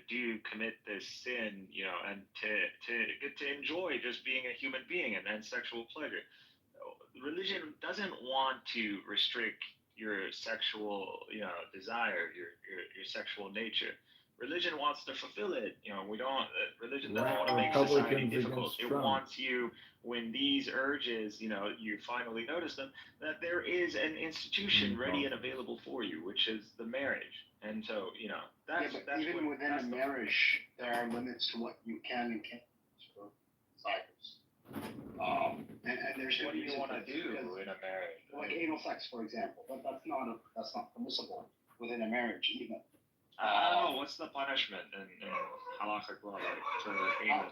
do commit this sin, and to get to enjoy just being a human being and sexual pleasure. Religion doesn't want to restrict your sexual, desire, your sexual nature. Religion wants to fulfill it. We don't. Religion doesn't want to make society Republicans difficult. against It Trump. wants you, when these urges, you finally notice them, that there is an institution ready and available for you, which is the marriage. And so, Yeah, but that's what even within a marriage, there are limits to what you can and can't do for desires. And there's what good do you reason want for to this, do because in a marriage? like anal sex, for example, that's not permissible within a marriage even. I don't know. What's the punishment in halachic law, for anal?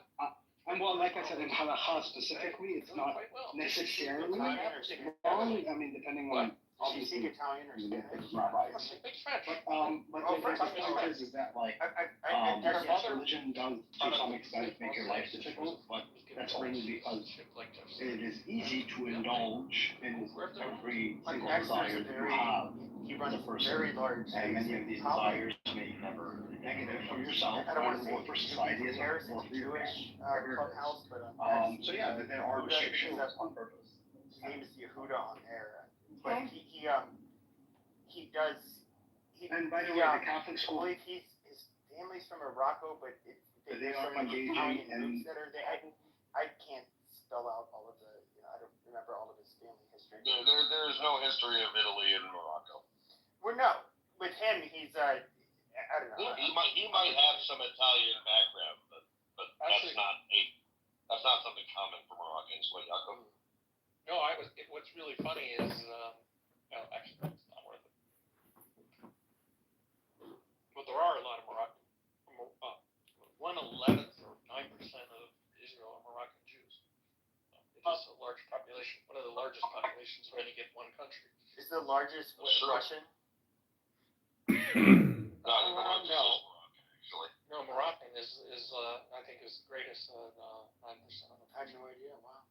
And well, like I said, in halakha specifically, it's not necessarily wrong. I mean, depending on obviously Italian or Spanish? rabbis. But the point is that like yes, religion does to some extent make your life difficult, but that's mainly because it is easy to indulge in every single desire that you have as a person, and many of these desires may be never negative for yourself or for society as a whole, or for your clubhouse, but so yeah, there are restrictions on purpose. his name is Yehuda on there, but he does. And by the way, the Catholic I school, believe his family's from Morocco, but they there's are some like engaging Italian in. roots that are there. I can't spell out all of the. I don't remember all of his family history. There's no history of Italy and Morocco. Well, no, with him, he's I don't know. He might have some Italian background, but Actually, that's not something common for Moroccans. What, Jacob? no, what's really funny is, no, actually, it's not worth it. But there are a lot of 1/11 or 9% of Israel are Moroccan Jews. It is a large population, one of the largest populations of any given one country. Is the largest Russian? No, actually. No, Moroccan is I think is the greatest 9% of the I had no idea. Wow.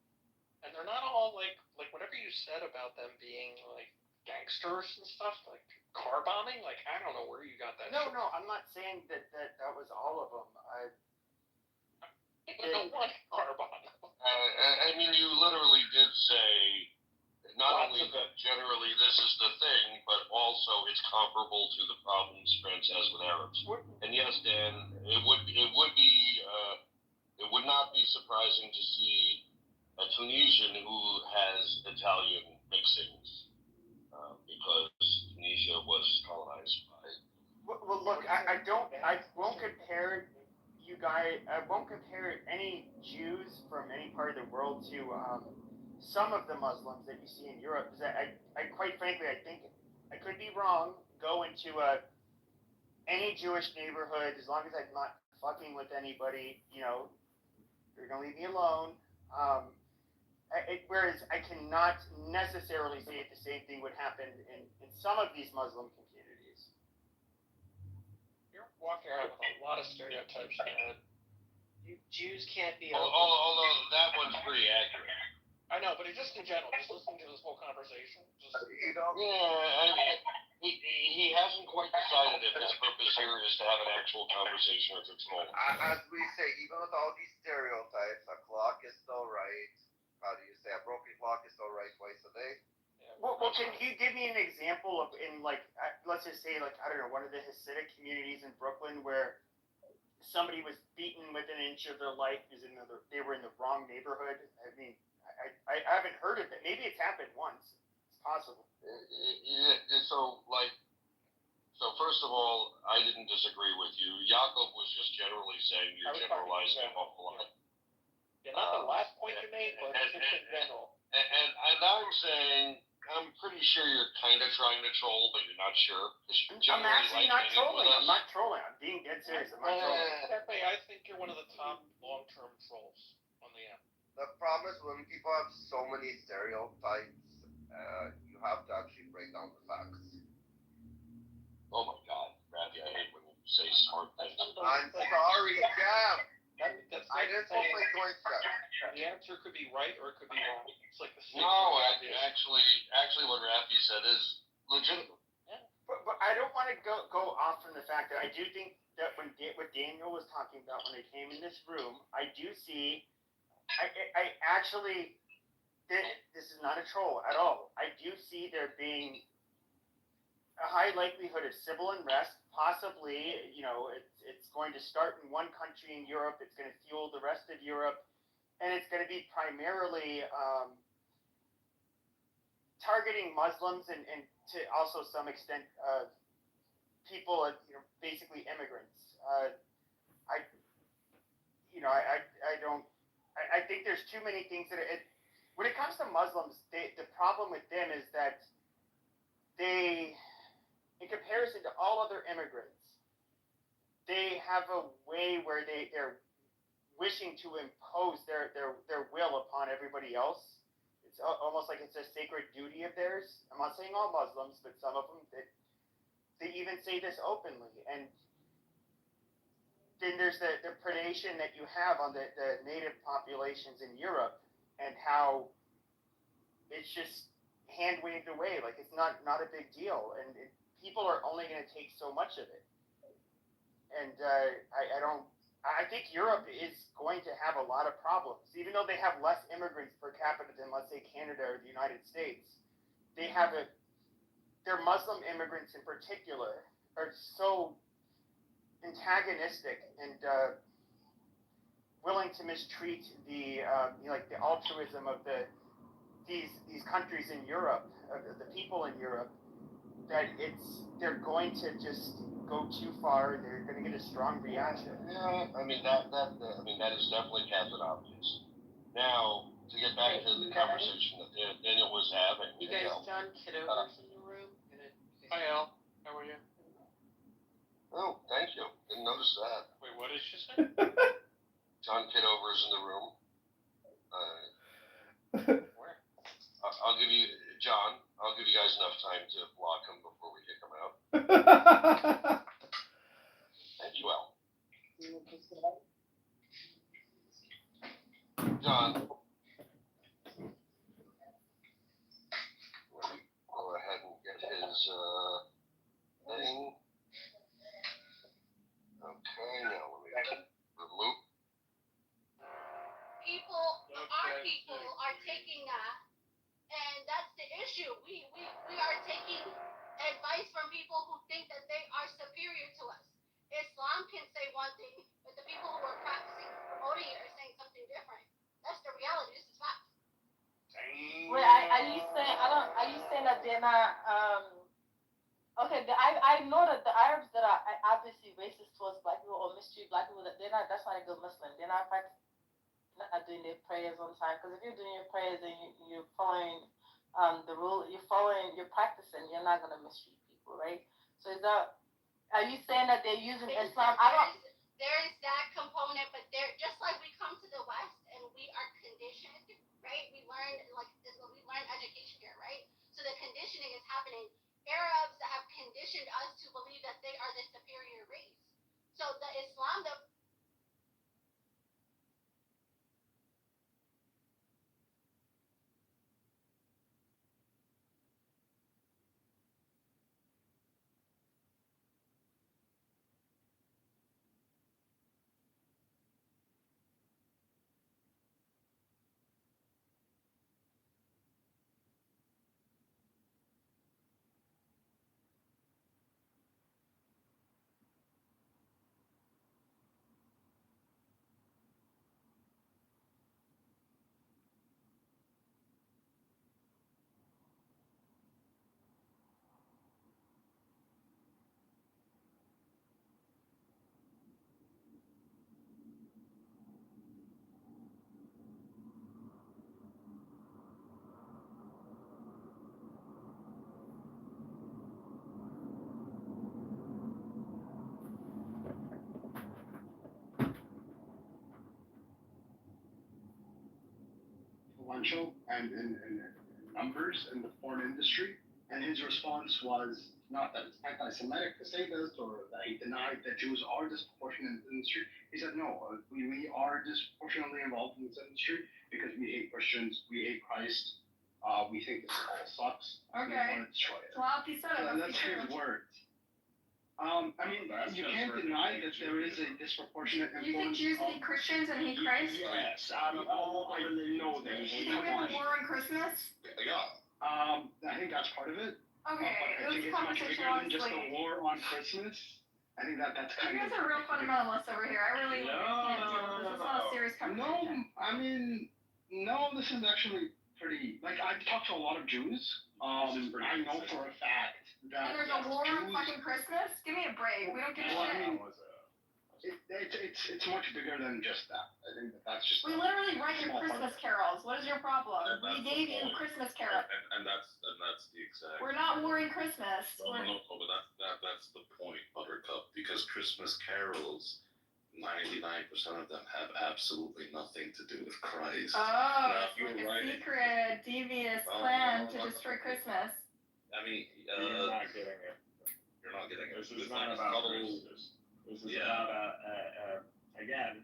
and they're not all like whatever you said about them being like gangsters and stuff, like car bombing. Like I don't know where you got that. No, shit. no, I'm not saying that was all of them. No one car bomb. I mean, you literally did say not only that generally this is the thing, but also it's comparable to the problems France has with Arabs. And yes, Dan, it would not be surprising to see a Tunisian who has Italian mixings, because Tunisia was colonized by. Well, look, I won't compare you guys. I won't compare any Jews from any part of the world to some of the Muslims that you see in Europe. Because I quite frankly, I think I could be wrong. Go into any Jewish neighborhood, as long as I'm not fucking with anybody, you're gonna leave me alone. Whereas I cannot necessarily say that the same thing would happen in some of these Muslim communities. You're walking around with a lot of stereotypes in your head. Jews can't be. Although that one's pretty accurate. I know, but just in general, just listening to this whole conversation, Yeah, I mean, he hasn't quite decided if his purpose here is to have an actual conversation or if it's normal. As we say, even with all these stereotypes, a clock is still right. How do you say? A broken clock is still right twice a day. Yeah, Well, can you give me an example of let's just say I don't know, one of the Hasidic communities in Brooklyn where somebody was beaten within an inch of their life because they were in the wrong neighborhood? I mean, I haven't heard of it. Maybe it's happened once. It's possible. So first of all, I didn't disagree with you. Jakob was just generally saying you're generalizing an awful lot. Yeah, not the last point you made, but just in general. And I'm saying, I'm pretty sure you're kind of trying to troll, but you're not sure. I'm actually not trolling. I'm not trolling. I'm being dead serious. I'm not trolling. Pepe, I think you're one of the top long-term trolls on the app. The problem is when people have so many stereotypes, you have to actually break down the facts. Oh my God, Rafi, I hate when you say smart things. I'm sorry, Jam. That's I didn't put my choice yet. The answer could be right or it could be wrong. It's like the No, actually, what Rafi said is legitimate. But but I don't want to go off from the fact that I do think that what Daniel was talking about when they came in this room, I do see. I actually. This is not a troll at all. I do see there being a high likelihood of civil unrest. Possibly, it's going to start in one country in Europe. It's going to fuel the rest of Europe, and it's going to be primarily targeting Muslims and to also some extent people, basically immigrants. I think there's too many things when it comes to Muslims, the problem with them is that they, in comparison to all other immigrants, they have a way where they're wishing to impose their will upon everybody else. It's almost like it's a sacred duty of theirs. I'm not saying all Muslims, but some of them, they even say this openly. And then there's the predation that you have on the native populations in Europe, and how it's just hand waved away, like it's not a big deal, and people are only going to take so much of it. And I think Europe is going to have a lot of problems, even though they have less immigrants per capita than, let's say, Canada or the United States. They have their Muslim immigrants in particular are so antagonistic and willing to mistreat the the altruism of these countries in Europe, the people in Europe, that they're going to just go too far. They're going to get a strong reaction. Yeah, I mean that is definitely Captain Obvious. Now, to get back to the conversation that Daniel was having, You guys, John Kitover's in the room. Hi, Al. How are you? Oh, thank you. Didn't notice that. Wait, what did she say? John Kitover is in the room. Where? I'll give you guys enough time to block him before we kick him out. Thank you, Al. John, let me go ahead and get his thing. Okay, now let me remove. Our people are taking that, and that's the issue. We are taking advice from people who think that they are superior to us. Islam can say one thing, but the people who are practicing and promoting it are saying something different. That's the reality. This is fact. Wait, are you saying that they're not okay, I know that the Arabs that are obviously racist towards black people or mistreat black people, that's not a good Muslim. They're not doing their prayers on time. Because if you're doing your prayers and you're following the rule, you're practicing, you're not gonna mistreat people, right? So are you saying that they're using Islam? There is that component, but they're just like we come to the West and we are conditioned, right? We learn education here, right? So the conditioning is happening. Arabs have conditioned us to believe that they are the superior race. So the Islam that influential and numbers in the porn industry, and his response was not that it's anti-Semitic to say this or that he denied that Jews are disproportionate in the industry. He said, no, we are disproportionately involved in this industry because we hate Christians, we hate Christ, we think this all sucks. We Okay. want to destroy it. Well, he said it. Yeah, Must that's be his true. words. I mean, you can't deny that there is a disproportionate Do you think influence. Jews hate Christians and hate Christ? Yes, I know that. Do you think we have a war on Christmas? Yeah. I think that's part of it. Okay, But I think this it's much conversation bigger than just a obviously. war on Christmas. I think that's You kind guys of. are real fundamentalists over here. I really can't deal with this. It's not a serious No, conversation. I mean, no, this is actually pretty. Like, I've talked to a lot of Jews. I know for a fact that. And there's a war on Jews, fucking Christmas? Give me a break. We don't give a Well, I shit. mean, it's much bigger than just that. I think that's just. We literally write your small part of Christmas it. carols. What is your problem? And We that's gave the you point. Christmas carols. And that's the exact. We're not warring Christmas. No, but that's the point, Buttercup, because Christmas carols, 99% of them have absolutely nothing to do with Christ. Oh, Now, it's like a secret, devious plan to destroy Christmas. I mean, You're not getting it. you're not getting it. This is not about Christmas. This is about again,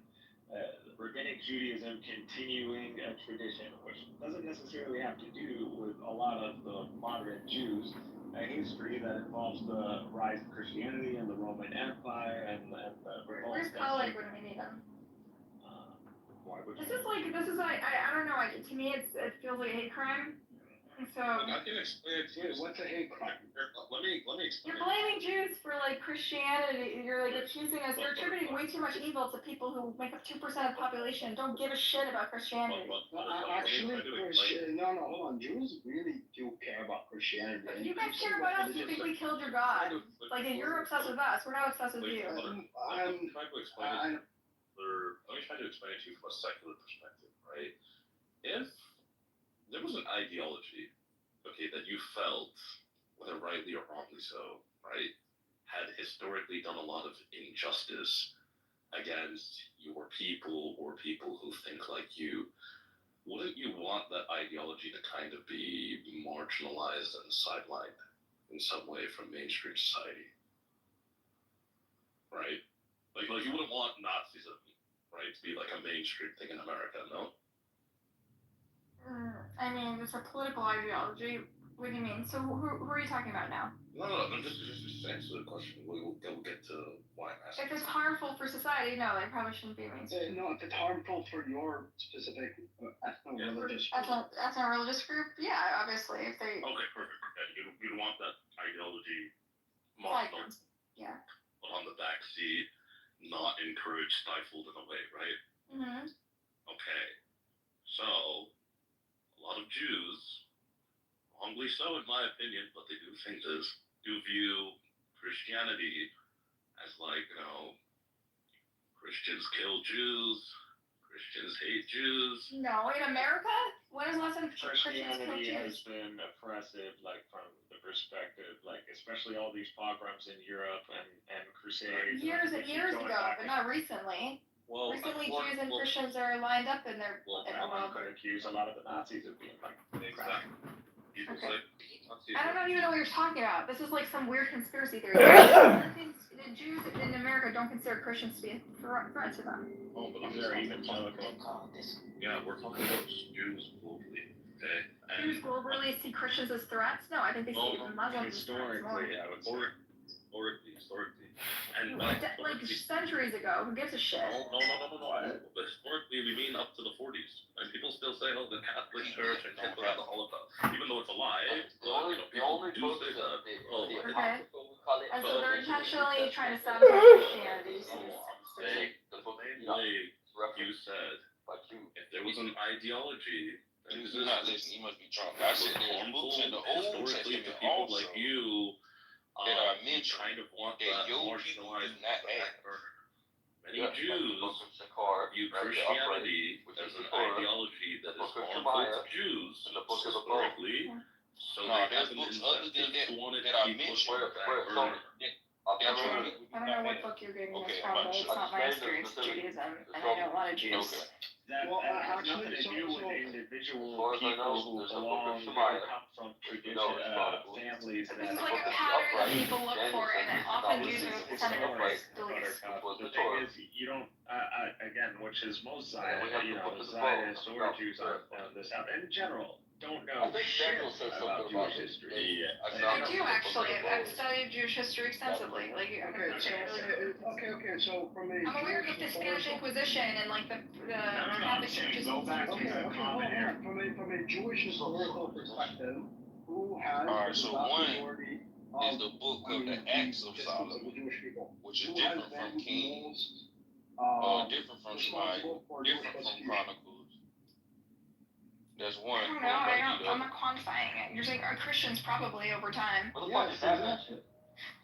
rabbinic Judaism continuing a tradition, which doesn't necessarily have to do with a lot of the modern Jews. A history that involves the rise of Christianity and the Roman Empire and the Where's colleague when we need him? Why would This is like I don't know. Like to me, it feels like a hate crime. And so I can explain it to you. What's a hate crime? Let me explain. you're blaming Jews for like Christianity. You're like accusing us. You're attributing way too much evil to people who make up 2% of the population. Don't give a shit about Christianity. Actually, no, hold on. Jews really do care about Christianity. But you guys care about us. You think we killed your God? Like you're obsessed with us. We're not obsessed with you. Let me try to explain it. Let me try to explain it to you from a secular perspective, right? If there was an ideology, okay, that you felt, whether rightly or wrongly so, right, had historically done a lot of injustice against your people or people who think like you, wouldn't you want that ideology to kind of be marginalized and sidelined in some way from mainstream society? Right? Like you wouldn't want Nazism, right, to be like a mainstream thing in America, no? I mean, it's a political ideology. What do you mean? So who are you talking about now? No, just answer the question. We'll get to why I'm asking. If it's harmful for society, no, they probably shouldn't be mainstream. No, if it's harmful for your specific ethno-religious group. Ethno-religious group? Yeah, obviously. If they. Okay, perfect. Okay, you'd want that ideology Like, yeah. but on the backseat, not encouraged, stifled in a way, right? Mm-hmm. Okay, so a lot of Jews, wrongly so in my opinion, but they do think this, do view Christianity as like, Christians kill Jews, Christians hate Jews. No, in America? When was the last time Christians killed Christianity Jews? has been oppressive, like from the perspective, like especially all these pogroms in Europe and crusades. Years ago, but not recently. Well, Recently, Jews and Christians are lined up in their. One could accuse a lot of the Nazis of being like. Exactly. People Okay. say, I don't even know what you're talking about. This is like some weird conspiracy theory. The Jews in America don't consider Christians to be a threat to them. oh, but I'm Very just evangelical. yeah, we're talking about Jews globally, okay? Jews globally see Christians as threats? No, I think they see even Muslims as threats more. Historically, I would say. Historically. And Like centuries ago, who gives a shit? No. But historically, we mean up to the 40s. And people still say, oh, the Catholic Church and Hitler had the Holocaust. Even though it's a lie, people do say that. Okay. And so they're intentionally trying to sabotage Christianity. The main way you said, if there was an ideology that You're not listening. You must be drunk. I said there's books in the Old historically to Testament people also like you, that are mentioned kind of want that that your people marginalized do not back have. burner. Many Jews view Christianity as an ideology that is harmful to Jews historically, so No, they there's have an books other than incentive that to want it that to are be pushed mentioned. on the back burner. I don't know what book you're giving us from, but it's not my experience with Judaism, and I know a lot of Jews. Okay. That has nothing to do with individual people who belong or come from tradition, families that. This is like a pattern that people look for, and often Jews are the center of this beliefs. The thing is, you don't, again, which is most Zionists, the Zionists or Jews on this out, in general, don't I know think shit Daniel said about something about Jewish this. history. I do actually. I've studied Jewish history extensively. Like, Okay, so from a I'm aware of Jewish the Spanish Inquisition and like the I'm Catholic saying churches. go back to Okay, the hold common era. on. From a Jewish historical perspective, who has Alright, the so vast one majority is the book of the Acts of existence of the Solomon, Jewish people? which is Who has different from been Kings, most different from responsible Shemaiah, for different Jewish from persecution? Chronicles. That's I one. don't know. I'm not quantifying it. You're saying are Christians probably over time. Yes, exactly.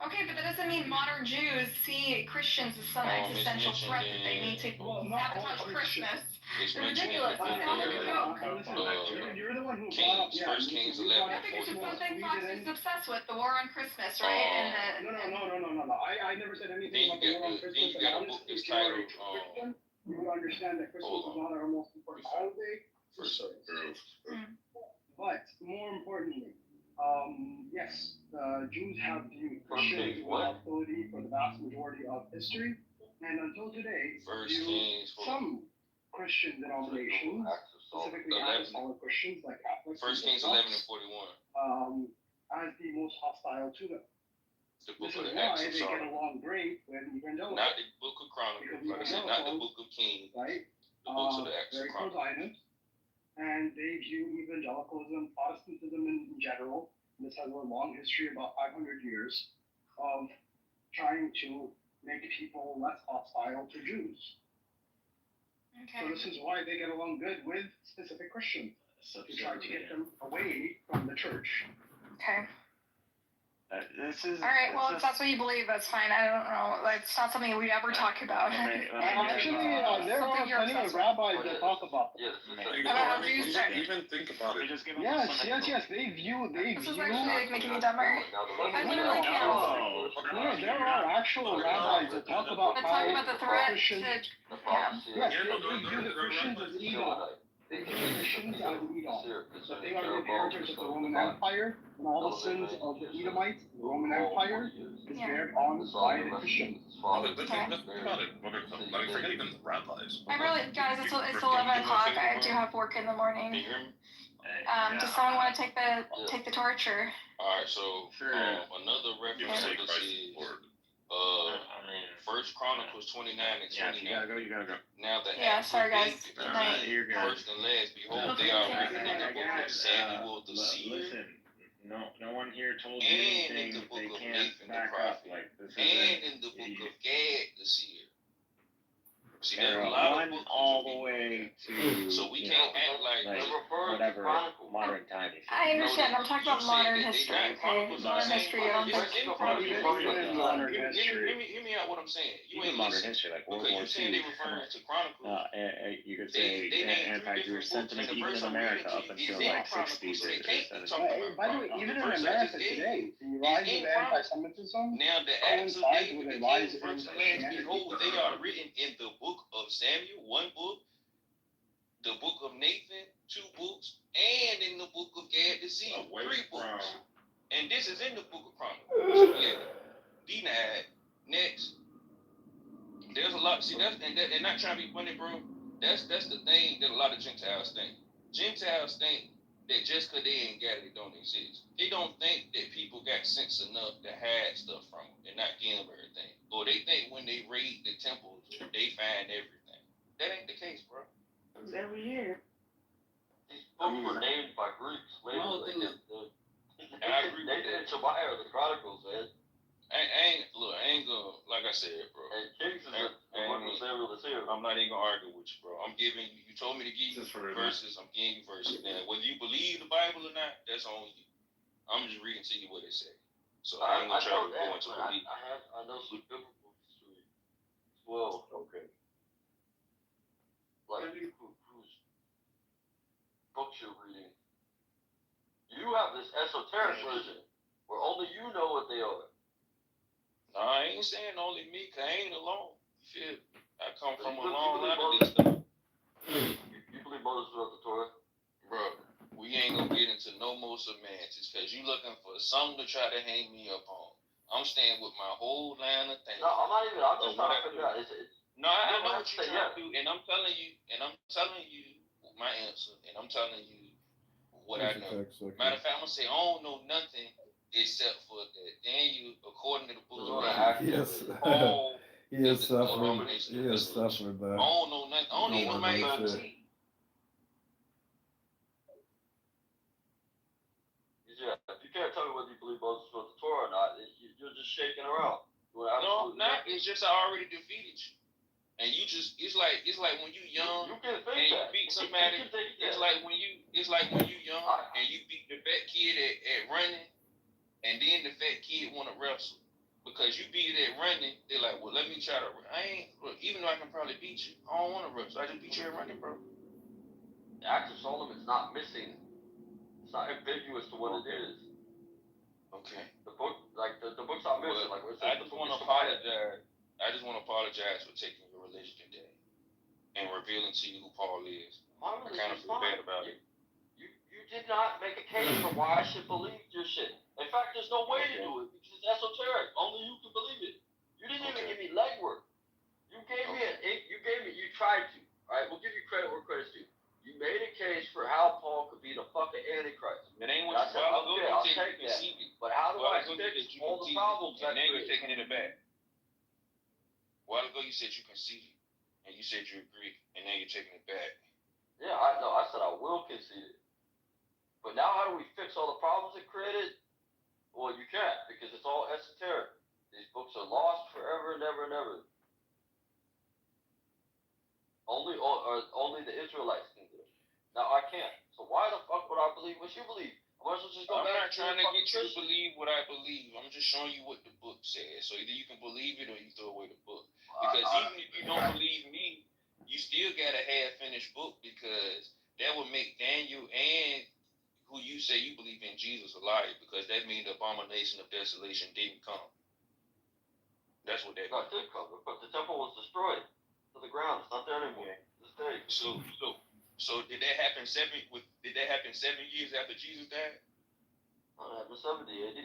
Okay, but that doesn't mean modern Jews see Christians as some existential threat that they need to sabotage Christmas. It's They're mentioned ridiculous. in They sound like a joke. You're the one who brought up, Kings, First Kings you brought 11 I up think it's just Christmas. something We Fox is didn't. obsessed with, the war on Christmas, right? And No. I never said anything Then you about the war on got Christmas. then you got a And book honestly, that's if you are a titled Christian, you would understand that Christmas is not our most important holiday. First But more importantly, yes, the Jews have viewed Christians with What? hostility for the vast majority of history, and until today, First view Kings some Christian denominations, specifically 11. apostolic Christians like Catholics, First and Kings 11 and Orthodox, 41. as the most hostile to them. The book This of is the why Acts of they get Solomon. along great with evangelicals, Not the book of Chronicles, like I said, not the book of Kings, right? the books of the Acts of Very Chronicles. close-minded, and they view evangelicalism, Protestantism in general. This has a long history, about 500 years, of trying to make people less hostile to Jews. So okay. this is why they get along good with specific Christians, So to try to get them away from the church. Okay. This is All right. Well, this if that's what you believe, that's fine. I don't know. Like, it's not something we'd ever talk about. Actually, there are Something you're plenty of obsessed with. rabbis that talk about Yes, this. About how Jews start. Even think about it. just give them Yes, some yes. They view. This is actually like making me dumber. I literally can't. No, there are actual rabbis that talk about Let's how talk about the threat Christians. to, yeah. Yes, they view the Christians as Edom. They view the Christians as Edom. That they are the inheritors of the Roman Empire, and all the sins of the Edomites, the Roman Empire, is bared on by the Christians. But think about it. Like, forget even the rabbis. I really, guys, it's 11 o'clock. I do have work in the morning. Can you hear me? Does someone want to take the torch or? Alright, so Sure. Another reference to this is First Chronicles 29 and 29. You gotta go. Now the Yeah, acts sorry, of guys. David, Good night. You're good. first and last, behold, they are written in the book of Samuel the seer Listen, no one here told you and in anything the that book they of can't Nathan the back up. prophet Like this is and in the book of Gad the seer. See, there's a Arrow lot one of books all that the you way can to So we you can't know, act like whatever modern time is. I understand. I'm talking about You said modern that they history. not Okay, chronicles of the modern same history. book. I don't It's think. in Probably modern history. Hear me out what I'm saying. You Even ain't modern listen. history, like World Okay, War you saying II. they referring to Chronicles. You could say They named 3 anti-Jewish different books, sentiment and the even verse in I'm America reading up to you until is in like Chronicles, 60s so or they can't be 70s. talking about By the way, Chronicles. even The in verse I America just gave today, the rise of anti-Semitism Now the acts of coincides David with a became rise in first and last. Christianity. Behold, they are written in the book of Samuel, 1 book, the book of Nathan, 2 books, and in the book of Gad the seer, 3 books. And this is in the book of Chronicles. So yeah, denied. Next. There's a lot. See, and not trying to be funny, bro. That's the thing that a lot of Gentiles think. Gentiles think that just because they ain't got it, it don't exist. They don't think that people got sense enough to hide stuff from them and not give them everything. Or they think when they raid the temples, they find everything. That ain't the case, bro. Every year. These books were named by Greeks later. I agree with Nathan and Shemaiah are the Chronicles, man. I ain't gonna, like I said, bro. And Kings is the book of Samuel the seer. I'm not even gonna argue with you, bro. I'm giving you. You told me to give you verses. I'm giving you verses. Now, whether you believe the Bible or not, that's on you. I'm just reading to you what it says. So I ain't gonna try to go into belief. I know some biblical history as well. Okay. Like whose books you're reading. You have this esoteric version where only you know what they are. No, I ain't saying only me, cause I ain't alone. You feel? I come from a long line of this stuff. You believe Moses wrote the Torah? Bro, we ain't gonna get into no more semantics, cause you looking for something to try to hang me up on. I'm staying with my whole line of things. No, I'm just trying to figure out. No, I know what you're trying to do, and I'm telling you my answer, and I'm telling you what I know. Matter of fact, I'm gonna say I don't know nothing except for that Daniel, according to the book of Yes. all He is is suffering. denomination He is suffering, I but don't know nothing. I don't no even know one my knows ABC. it. Yeah, if you can't tell me whether you believe Moses wrote the Torah or not, you're just shaking around. No, not. It's just I already defeated you. And you just it's like when you young You can think and you that. beat somebody. You can think It's that. like when you young and you beat the fat kid at running, and then the fat kid wanna wrestle. Because you beat it at running, they're like, well, let me try to. Even though I can probably beat you, I don't want to wrestle. I just beat you at running, bro. The Acts of Solomon is not missing. It's not ambiguous to what it is. Okay. The book, like the book's not missing. Like where it says I just want to apologize. I just want to apologize for taking your religion today and revealing to you who Paul is. My I kind of feel bad about it. You did not make a case for why I should believe your shit. In fact, there's no way to do it because it's esoteric. Only you can believe it. You didn't even give me legwork. You tried to. All right, we'll give you credit where credit's due. You made a case for how Paul could be the fucking Antichrist. It ain't what you I'll take that. But how do I fix all the problems that now you're taking it back. A while ago you said you conceded, and you said you agree, and now you're taking it back. Yeah, I know. I said I will concede it. But now how do we fix all the problems it created? Well, you can't, because it's all esoteric. These books are lost forever and ever and ever. Only the Israelites can do it. Now I can't. So why the fuck would I believe what you believe? I'm not trying to get you to believe what I believe. I'm just showing you what the book says. So either you can believe it or you throw away the book. Because even if you don't believe me, you still got a half-finished book, because that would make Daniel and who you say you believe in Jesus a liar, because that means the abomination of desolation didn't come. That's what that means. It did come, but the temple was destroyed to the ground. It's not there anymore. So did that happen 7 years after Jesus died? After 70 AD.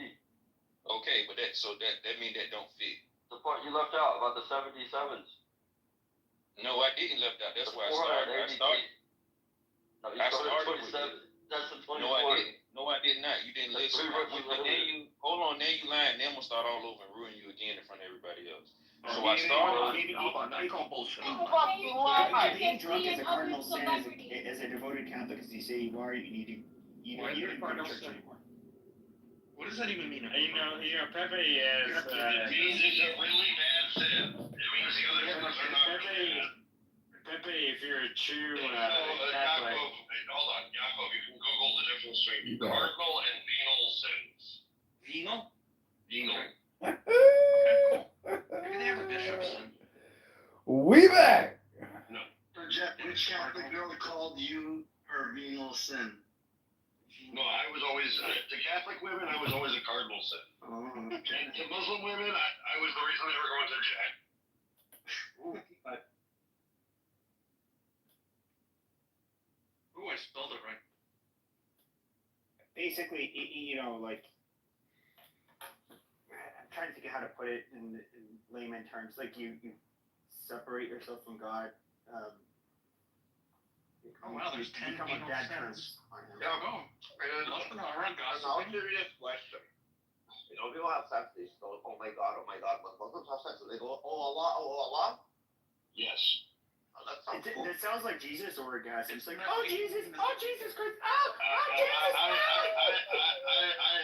Okay, but that means that don't fit. The part you left out about the 77s. No, I didn't left out. That's why I started. No, you started 27. That's the 24. No, I did not. You didn't listen. Hold on, now you lying. Then I'm gonna start all over and ruin you again in front of everybody else. So I started. Now you call bullshit. Being drunk is a cardinal sin as a devoted Catholic, as you say you are. You need to go to church anymore. What does that even mean? You know, Pepe is. It means it's a really bad sin. It means the other ones are not really bad. Pepe, if you're a true Catholic. Hold on, Yaakov, you can Google the difference between cardinal and venal sins. Venal? Venal. Okay, cool. Maybe they have a bishop's sin. We back. No. Which Catholic girl called you her venal sin? No, I was always, to Catholic women, I was always a cardinal sin. Oh, okay. And to Muslim women, I was the reason they were going to jihad. Ooh, I spelled it right. Basically, like, I'm trying to think of how to put it in layman terms. Like you separate yourself from God. Oh wow, there's 10 become a venal bad sins. terms. Yeah. Oh, all right, guys. I'll give you this question. You know, people have sex, they go, oh my God, but Muslims have sex, they go, oh Allah. Yes. Oh, that sounds cool. It sounds like Jesus orgasms. Like, oh Jesus Christ, I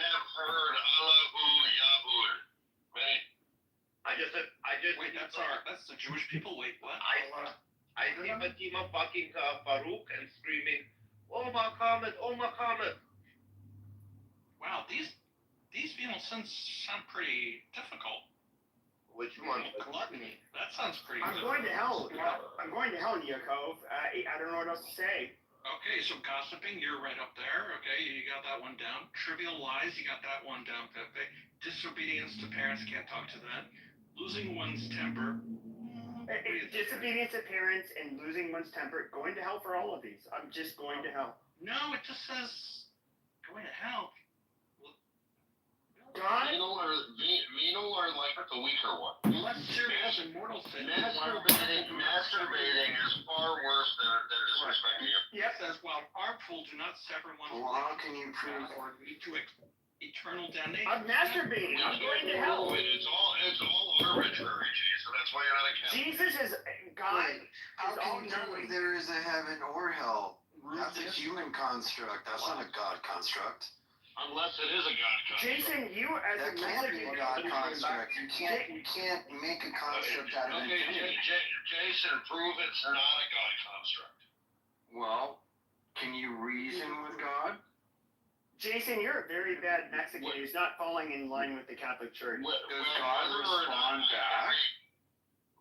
have heard Allahu Yahweh. Wait, that's the Jewish people. Wait, what? I see Fatima fucking Farouk and screaming, oh Muhammad. Wow, these venal sins sound pretty difficult. Which one? Gluttony. That sounds pretty I'm difficult. going to hell. I'm going to hell, Yaakov. I don't know what else to say. Okay, so gossiping, you're right up there. Okay, you got that one down. Trivial lies, you got that one down, Pepe. Disobedience to parents, can't talk to that. Losing one's temper. Disobedience to parents and losing one's temper. Going to hell for all of these. I'm just going to hell. No, it just says going to hell. God? Venal are like the weaker one. Less serious and mortal sin. Masturbating is far worse than disrespect you. It says, while harmful, do not sever one's Well, how can you prove? or lead to eternal damnation. I'm masturbating. I'm going to hell. It's all arbitrary, Jason. That's why you're not a Catholic. Jesus is God. How is all can you know knowing. if there is a heaven or hell? That's a human construct. That's not a God construct. Unless it is a God construct. Jason, you as That a can't be a Mexican. God construct. You can't make a construct out of Okay, infinity. Jason, prove it's not a God construct. Well, can you reason with God? Jason, you're a very bad Mexican who's not falling in line with the Catholic Church. Does God respond back?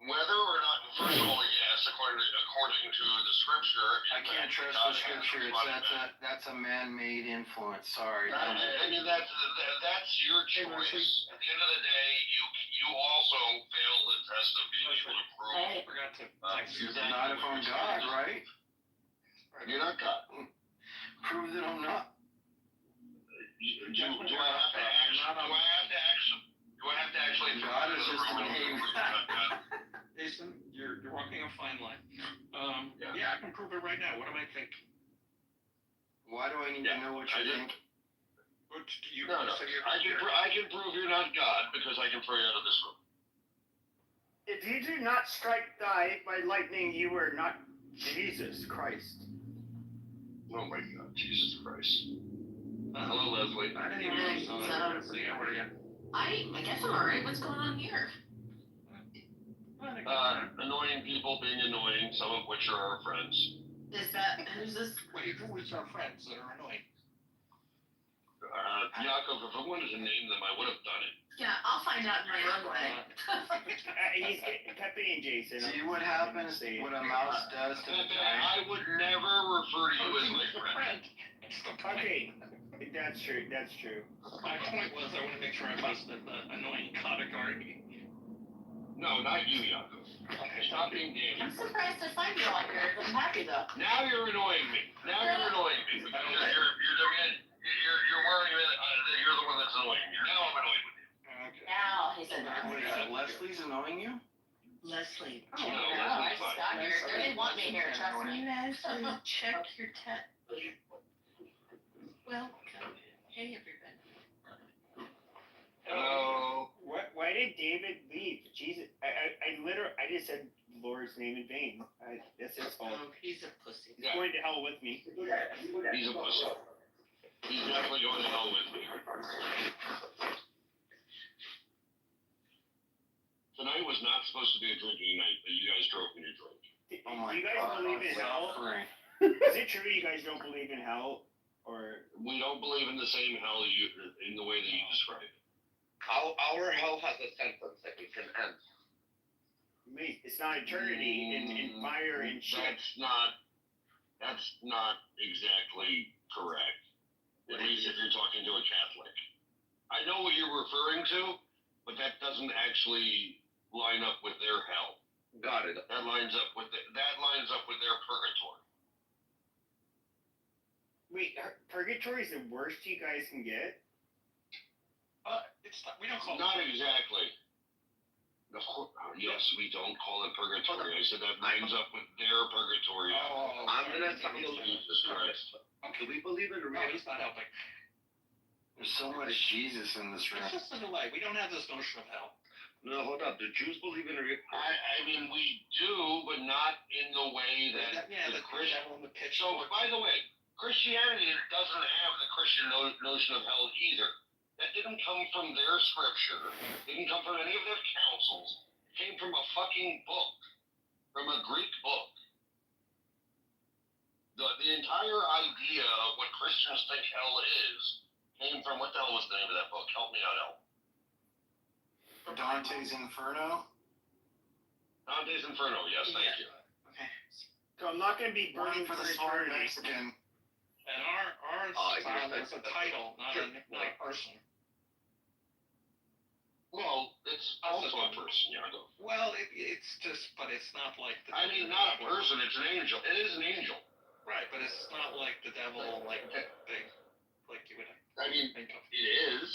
Whether or not, first of all, yes, according to the scripture. I can't trust the scripture. That's a man-made influence. Sorry. I mean, that's your choice. At the end of the day, you also fail the test of being able to prove. I forgot to. Not if I'm God, right? You're not God. Prove that I'm not. Do I have to actually? God is just a name. Jason, you're walking a fine line. Yeah, I can prove it right now. What am I thinking? Why do I need to know what you think? No. I can prove you're not God because I can throw you out of this room. If you do not strike die by lightning, you are not Jesus Christ. Oh my God, Jesus Christ. Hello, Leslie. I didn't even know. How are you? I guess I'm alright. What's going on here? Annoying people being annoying, some of which are our friends. Who's this? Wait, who is our friends that are annoying? Yaakov, if I wanted to name them, I would have done it. Yeah, I'll find out in my own way. He's Pepe and Jason. See what happens, what a mouse does to the giant? I would never refer to you as my friend. Okay, that's true. That's true. My point was I want to make sure I busted the annoying category. No, not you, Yaakov. Stop being Danny. I'm surprised to find you on here. I'm happy though. Now you're annoying me. Because you're worrying that you're the one that's annoying me. Now I'm annoyed with you. Okay. Now he's What is that, annoying. Leslie's annoying you? Leslie. No, I Leslie's fine. got here. They didn't want me here, trust me. You guys check your text. Welcome. Hey, everybody. Hello. Why did David leave? Jesus, I just said the Lord's name in vain. That's his fault. Oh, he's a pussy. He's going to hell with me. He's a pussy. He's definitely going to hell with me. Tonight was not supposed to be a drinking night, but you guys drove me to drink. Oh my Do you guys God, believe in I'm hell? suffering. Is it true you guys don't believe in hell? Or We don't believe in the same hell in the way that you describe it. Our hell has a sentence that we can end. wait, it's not eternity in fire and shit. That's not exactly correct. At least if you're talking to a Catholic. I know what you're referring to, but that doesn't actually line up with their hell. Got it. That lines up with their purgatory. Wait, purgatory is the worst you guys can get? It's not, we don't call Not it. exactly. Yes, we don't call it purgatory. I said that lines up with their purgatory. I'm gonna tell you. Jesus Christ. Do we believe in No, he's not helping. There's so much Jesus in this room. It's just a delay. We don't have this notion of hell. No, hold up. Do Jews believe in I mean, we do, but not in the way that the Christian. devil in the pitch. So, by the way, Christianity doesn't have the Christian notion of hell either. That didn't come from their scripture. Didn't come from any of their councils. It came from a fucking book, from a Greek book. The entire idea of what Christians think hell is came from, what the hell was the name of that book? Help me out, El. Dante's Inferno? Dante's Inferno, yes, thank you. Okay. So I'm not going to be burning For for the smart eternity. Mexican. And ours is a title, not a person. Well, it's also a person, Yago. Well, it's just, but it's not like the. I mean, not a person, it's an angel. It is an angel. Right, but it's not like the devil, like you would I mean, think of. it is.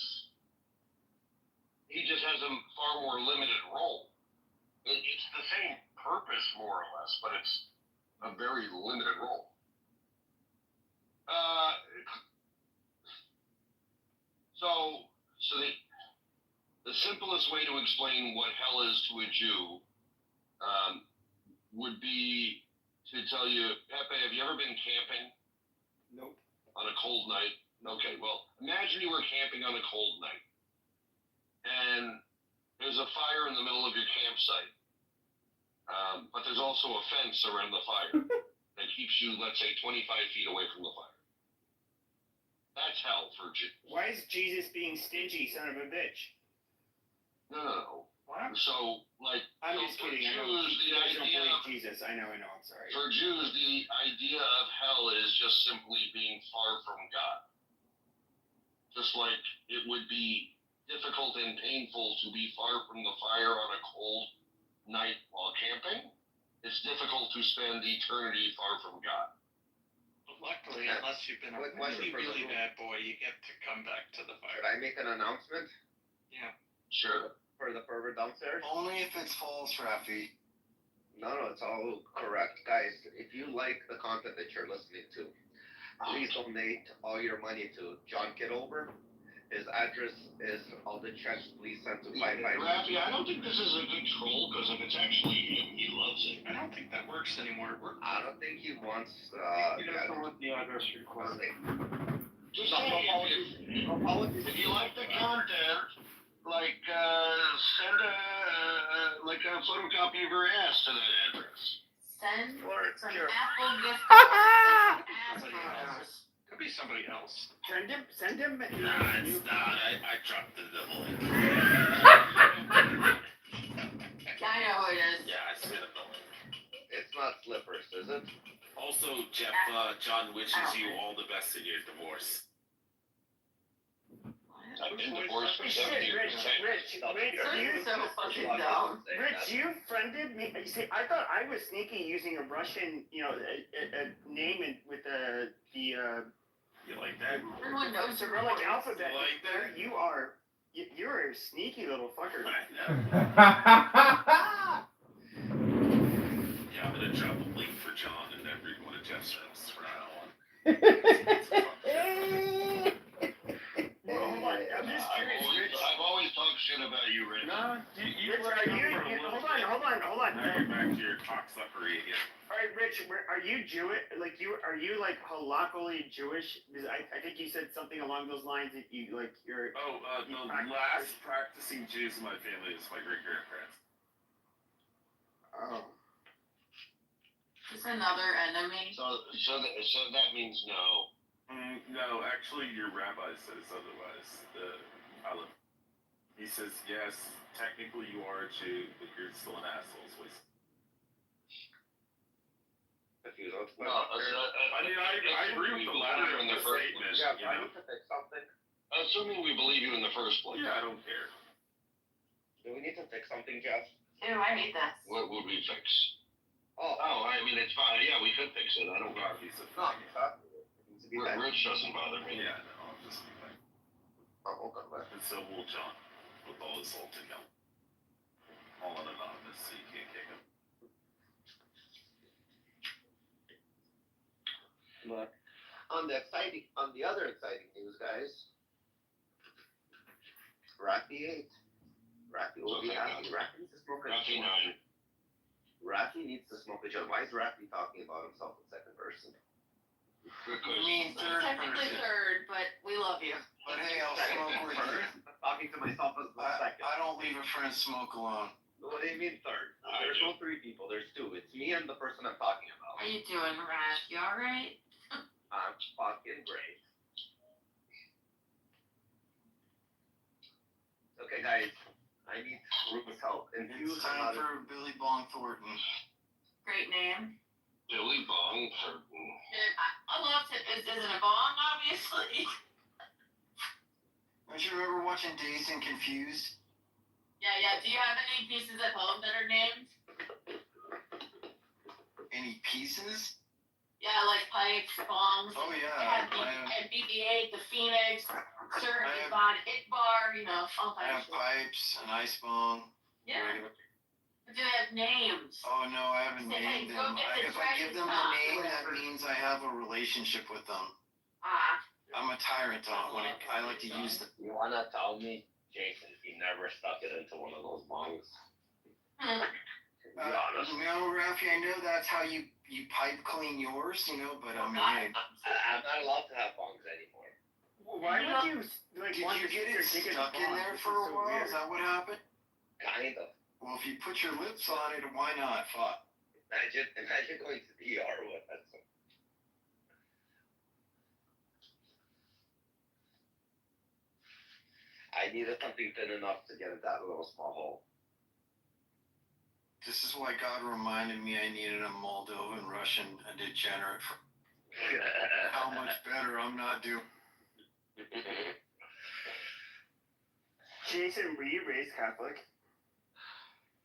He just has a far more limited role. It's the same purpose, more or less, but it's a very limited role. So the simplest way to explain what hell is to a Jew would be to tell you, Pepe, have you ever been camping? Nope. On a cold night? Okay, well, imagine you were camping on a cold night, and there's a fire in the middle of your campsite, but there's also a fence around the fire that keeps you, let's say, 25 feet away from the fire. That's hell for Jews. Why is Jesus being stingy, son of a bitch? No. What? So, like, I'm so just for kidding. Jews, I know the you guys don't idea believe Jesus. I know. I'm sorry. for Jews, the idea of hell is just simply being far from God. Just like it would be difficult and painful to be far from the fire on a cold night while camping, it's difficult to spend eternity far from God. Luckily, unless you've been a really bad boy, you get to come back to the fire. Should I make an announcement? Yeah. Sure. For the pervert downstairs? Only if it's false, Rafi. No, it's all correct. Guys, if you like the content that you're listening to, please donate all your money to John Kitover. His address is all the checks please send to 556. Rafi, I don't think this is a good troll, because if it's actually him, he loves it. I don't think that works anymore. I don't think he wants, You don't know what the address requested. Just say, if you like the content, like, send a photocopy of your ass to that address. Send some Sure. Apple gift cards and some assholes. Could be somebody else. Send him. Nah, it's not. I dropped the double. I know who it is. Yeah, I spit a double. It's not slippers, is it? Also, Jeff, John wishes you all the best in your divorce. I've been divorced for 7 Shit, years. Rich, You're so fucking dumb. Rich, you friended me. You see, I thought I was sneaky using a Russian, a name with the You like that? Everyone knows you're Cyrillic alphabet. You like that? You're a sneaky little fucker. Yeah, I'm gonna drop a link for John and every one of Jeff's films from now on. I'm just curious, Rich. I've always talked shit about you, Rich. No, You Rich, hold on. Now you're back to your cocksuckery again. All right, Rich, are you Jewish? Are you halakhically Jewish? Because I think you said something along those lines that you're. The last practicing Jews in my family is my great-grandparents. Oh. Just another enemy. So that means no. No, actually, your rabbi says otherwise. He says, yes, technically you are a Jew, but you're still an asshole. So I agree with the latter in the statement. Yeah, I need to fix something. Assuming we believe you in the first place. Yeah, I don't care. Do we need to fix something, Jeff? Ew, I hate this. What would we fix? Oh, I mean, it's fine. Yeah, we could fix it. I don't care. Rich doesn't bother me. Yeah, no, I'll just be like. Oh, okay. And so will John, with all his ulting out. All anonymous, so you can't kick him. But on the other exciting news, guys, Rafi 8. Rafi will be happy. Rafi needs to smoke a Rafi joint. 9. Rafi needs to smoke a joint. Why is Rafi talking about himself in second person? You mean third Technically person. third, but we love you. But hey, I'll smoke with you. I'm talking to myself as the second. I don't leave a friend smoke alone. What do you mean third? There's no three people. There's two. It's me and the person I'm talking about. How you doing, Rash? You alright? I'm fucking great. Okay, guys. I need Ruben's help. It's time for Billy Bong Thornton. Great name. Billy Bong. I love it. This isn't a bong, obviously. Don't you remember watching Dazed and Confused? Yeah. Do you have any pieces at home that are named? Any pieces? Yeah, like pipes, bongs. Oh yeah. And BB-8, the Phoenix, Sir Yvonne Itbar, all I types have of shit. pipes, an ice bong. Yeah. Do they have names? Oh no, I haven't Say, hey, named go them. get the If I give them a dragon name, top. that means I have a relationship with them. Ah. I'm a tyrant when I like to use them. You wanna tell me, Jason, he never stuck it into one of those bongs? No, Rafi, I know that's how you pipe clean yours, but I mean, hey. I'm not allowed to have bongs anymore. Why would you like? Did want you to get stick it your dick in stuck in bong? there This for a so while? weird. Is that what happened? Kind of. Well, if you put your lips on it, why not? Fuck. Imagine going to the ER with that. I needed something thin enough to get in that little small hole. This is why God reminded me I needed a Moldovan Russian degenerate. How much better I'm not doing. Jason, were you raised Catholic?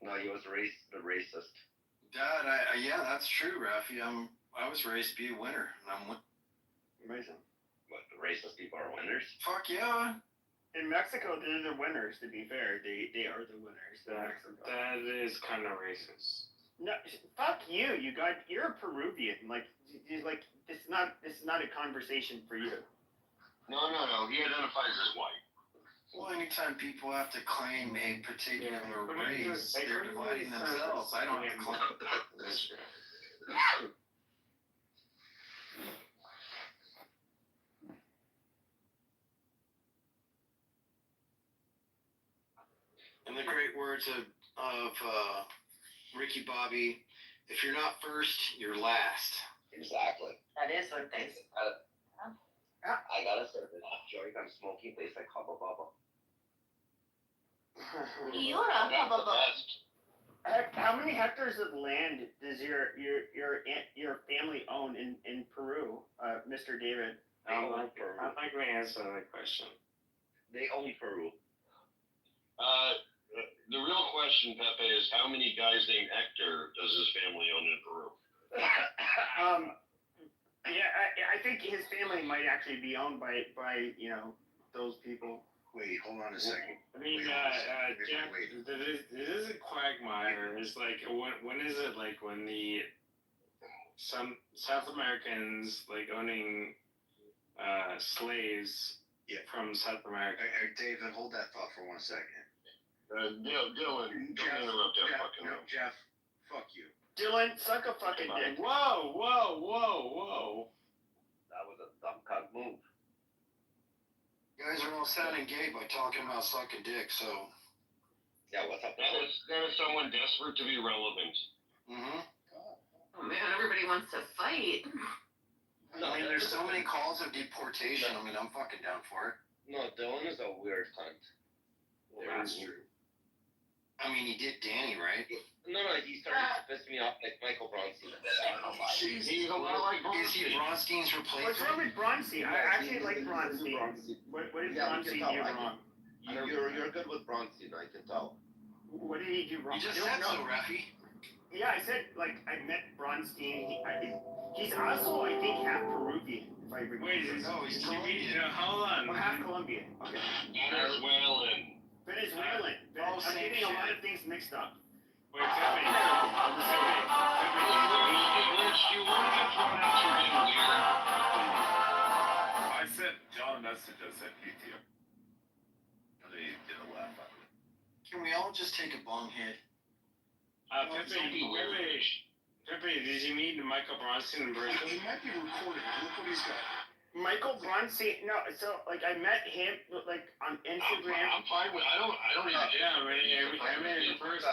No, he was raised the racist. Dad, yeah, that's true, Rafi. I was raised to be a winner, and I'm Amazing. But the racist people are winners? Fuck yeah. In Mexico, they're the winners. To be fair, they are the winners. That is kind of racist. No, fuck you. You're a Peruvian. Like this is not a conversation for you. No. He identifies as white. Well, anytime people have to claim a particular race, they're dividing themselves. I don't have to claim this. In the great words of Ricky Bobby, if you're not first, you're last. Exactly. That is what they say. I gotta serve it off, Joey. I'm smoking place like Hubba Bubba. You're a hubba bubba. How many hectares of land does your family own in Peru, Mr. David? I'm not going to answer that question. They own Peru. The real question, Pepe, is how many guys named Hector does his family own in Peru? Yeah, I think his family might actually be owned by those people. Wait, hold on a second. I mean, Jeff, it is a quagmire. It's like, when is it like when some South Americans like owning slaves from South America? David, hold that thought for 1 second. Dylan, don't interrupt that fucking room. Jeff, fuck you. Dylan, suck a fucking dick. Whoa. That was a dumb cunt move. You guys are all sounding gay by talking about sucking dick, so. Yeah, what's up? That is someone desperate to be relevant. Mm-hmm. Oh man, everybody wants to fight. I mean, there's so many calls of deportation. I mean, I'm fucking down for it. No, Dylan is a weird cunt. Well, that's true. I mean, he did Danny, right? No, he started to piss me off like Michael Bronstein. He's a lot like Is he Bronstein's replacement? What's wrong with Bronstein? I actually like Bronstein. What did Bronstein do wrong? You're good with Bronstein, I can tell. What did he do wrong? You just said so, Rafi. Yeah, I said, I met Bronstein. He's also, I think, half Peruvian, if I remember. Wait, he's Colombian. Hold on. Or half Colombian. Okay. Venezuelan. I'm getting a lot of things mixed up. Wait, Pepe. You want to throw out your being weird? I sent John a message. I said PTO. And he didn't laugh at me. Can we all just take a bong hit? Pepe, did you meet Michael Bronstein in person? He might be recorded. Look what he's got. Michael Bronstein, no, so I met him on Instagram. I'm fine with. I don't even. Yeah, I met him in person.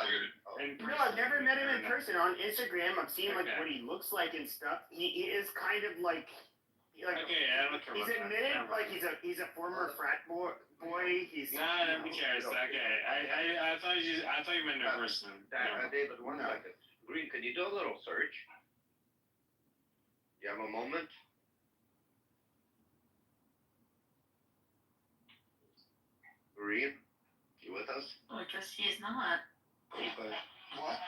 No, I've never met him in person. On Instagram, I've seen what he looks like and stuff. He is kind of like. Okay, I don't care. He's admitted he's a former frat boy. He's. Nah, nobody cares. Okay, I thought you meant in person. David, 1 second. Green, can you do a little search? You have a moment? Green, you with us? Oh, I guess he is not. Okay. What?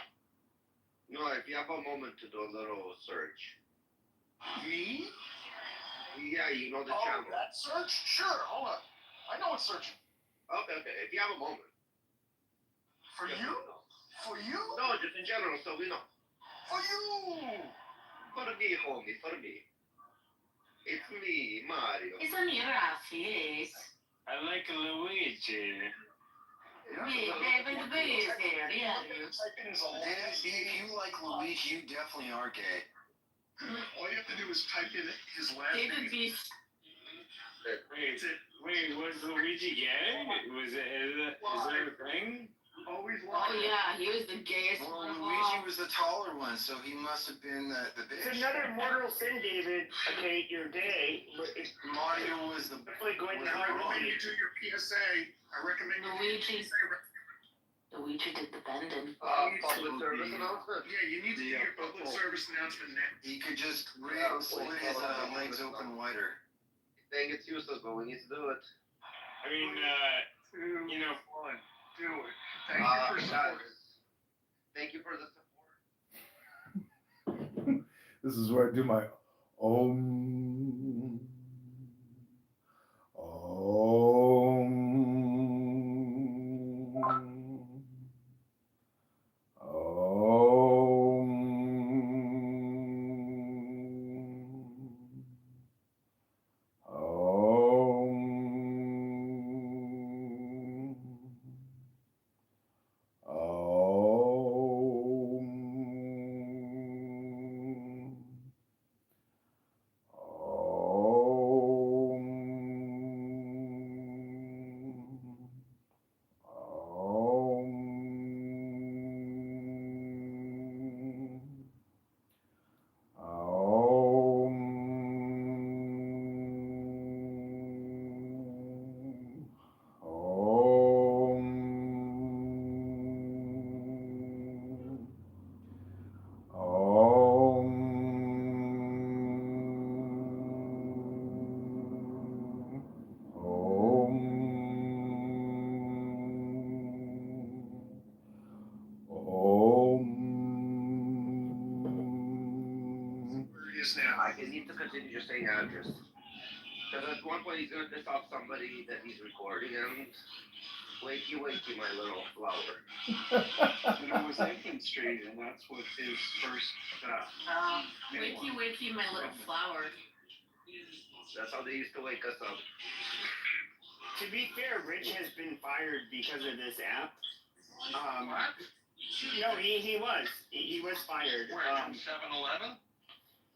No, if you have a moment to do a little search. Me? Yeah, you know the channel. That search? Sure, hold on. I know it's searching. Okay. If you have a moment. For you? For you? No, just in general, so we know. For you! For me, homie, for me. It's me, Mario. It's on your face. I like Luigi. David the Bee is here, yeah. If you like Luigi, you definitely are gay. All you have to do is type in his last David name. B. Wait, was Luigi gay? Is that a thing? Always Oh yeah, he was the gayest Well, one of Luigi all. was the taller one, so he must have been the bitch. It's another mortal sin, David. Okay, you're gay, but it's Mario was the. definitely going to I hard recommend you do your PSA. I recommend you do your Luigi. PSA. Luigi did the bending. Public service announcement? Yeah, you need to do your public service announcement now. He could just slit his legs open wider. Think it's useless, but we need to do it. I mean, you know, One, do it. Thank you for support. Thank you for the support. This is where I do my om. I need to continue just saying address. Because at one point he's going to piss off somebody that he's recording, and wakey, wakey, my little flower. And it was 18th Street, and that's what his first, Wakey, wakey, my little flower. That's how they used to wake us up. To be fair, Rich has been fired because of this app. What? No, he was. He was fired. Where, from 7-Eleven?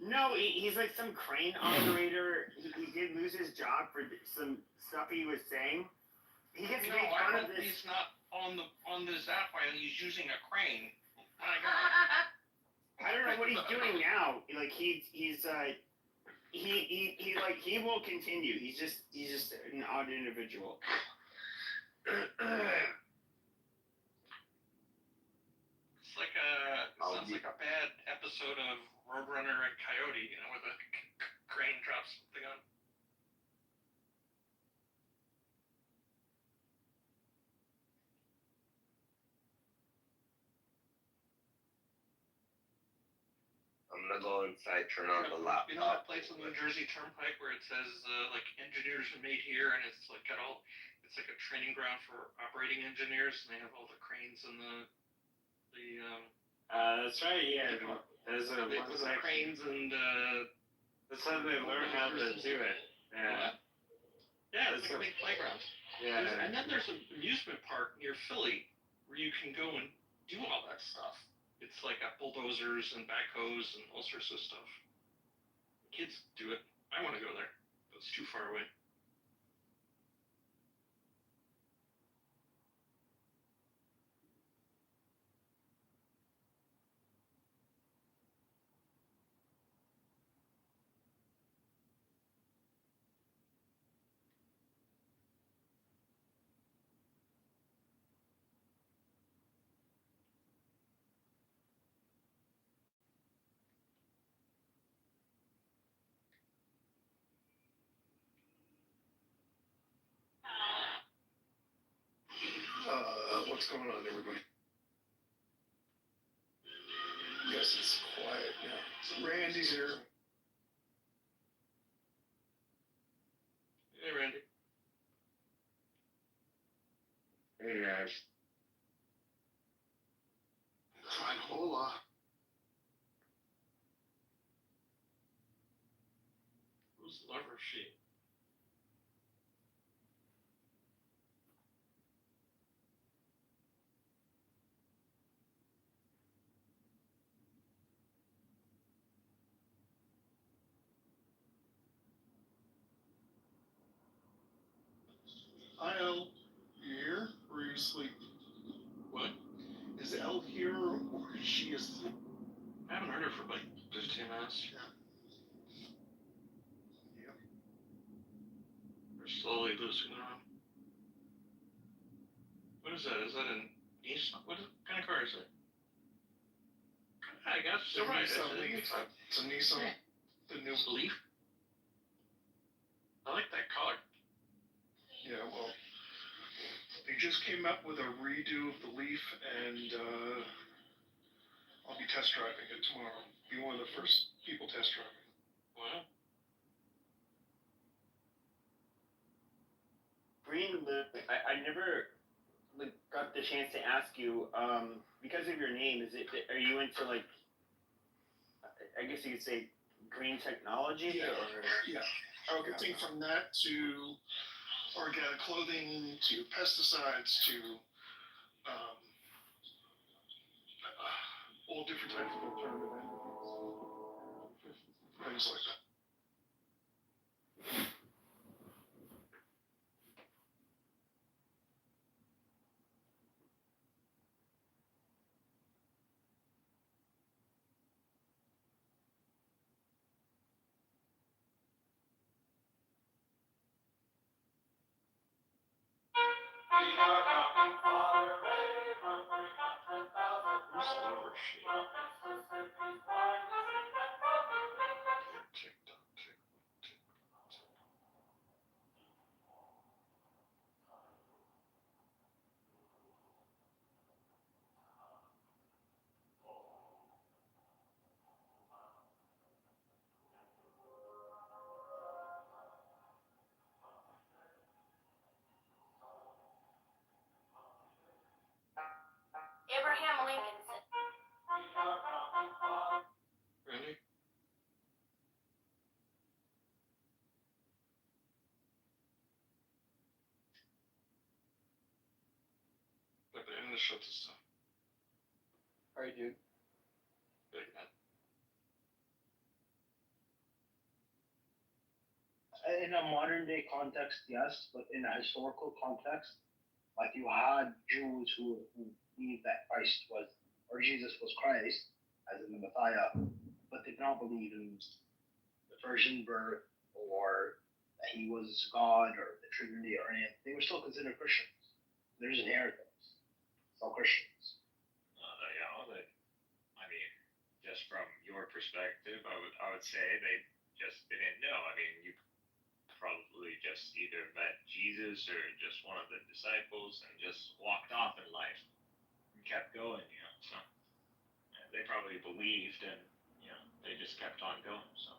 No, he's like some crane operator. He did lose his job for some stuff he was saying. He gets made I fun of hope this. he's not on this app while he's using a crane. My God. I don't know what he's doing now. Like he will continue. He's just an odd individual. Sounds like a bad episode of Roadrunner and Coyote, you know, where the crane drops something on. I'm gonna go inside, turn on the laptop. You know that place on the Jersey Turnpike where it says like engineers are made here, and it's like it's like a training ground for operating engineers, and they have all the cranes and the that's right. Yeah, there's a cranes and that's how they learn how to do it. Yeah. Yeah, it's like a big playground. Yeah. And then there's an amusement park near Philly where you can go and do all that stuff. It's like got bulldozers and backhoes and all sorts of stuff. Kids do it. I want to go there, but it's too far away. What's going on, everybody? Yes, it's quiet now. Randy's here. Hey, Randy. Hey, guys. Who's the lover she? Hi, Elle. You here? Or are you asleep? What? Is Elle here or is she asleep? I haven't heard her for like 15 minutes. Yeah. We're slowly losing her. What is that? Is that an Nissan? What kind of car is it? I guess It's a Nissan Leaf. It's a Nissan. The new Leaf. I like that color. Yeah, well, they just came up with a redo of the Leaf, and I'll be test driving it tomorrow. Be one of the first people test driving. Wow. Green Lip, I never like got the chance to ask you, because of your name, are you into like, I guess you could say green technology? Yeah. Or? Yeah. Everything from that to organic clothing to pesticides to all different types of alternative energies. Things like that. Who's the lover she? Abraham Lincoln said. Really? But the end of the show this time. Alright, dude. Big man. In a modern day context, yes, but in a historical context, like you had Jews who believed that Christ was, or Jesus was Christ, as in the Messiah, but did not believe in the virgin birth or that he was God or the Trinity or anything. They were still considered Christians. They're just inheritance. Still Christians. I mean, just from your perspective, I would say they just didn't know. I mean, you probably just either met Jesus or just one of the disciples and just walked off in life and kept going, So they probably believed and they just kept on going. So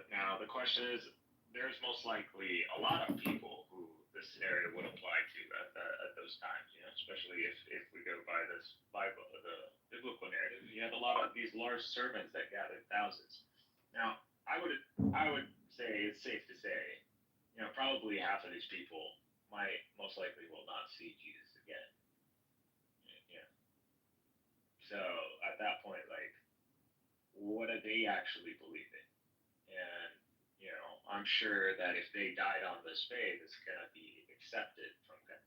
now the question is, there's most likely a lot of people who this scenario would apply to at those times, especially if we go by this Bible, the biblical narrative. You had a lot of these large sermons that gathered thousands. Now, I would say it's safe to say, probably half of these people most likely will not see Jesus again. So at that point, like, what do they actually believe in? And I'm sure that if they died on this faith, it's gonna be accepted from them.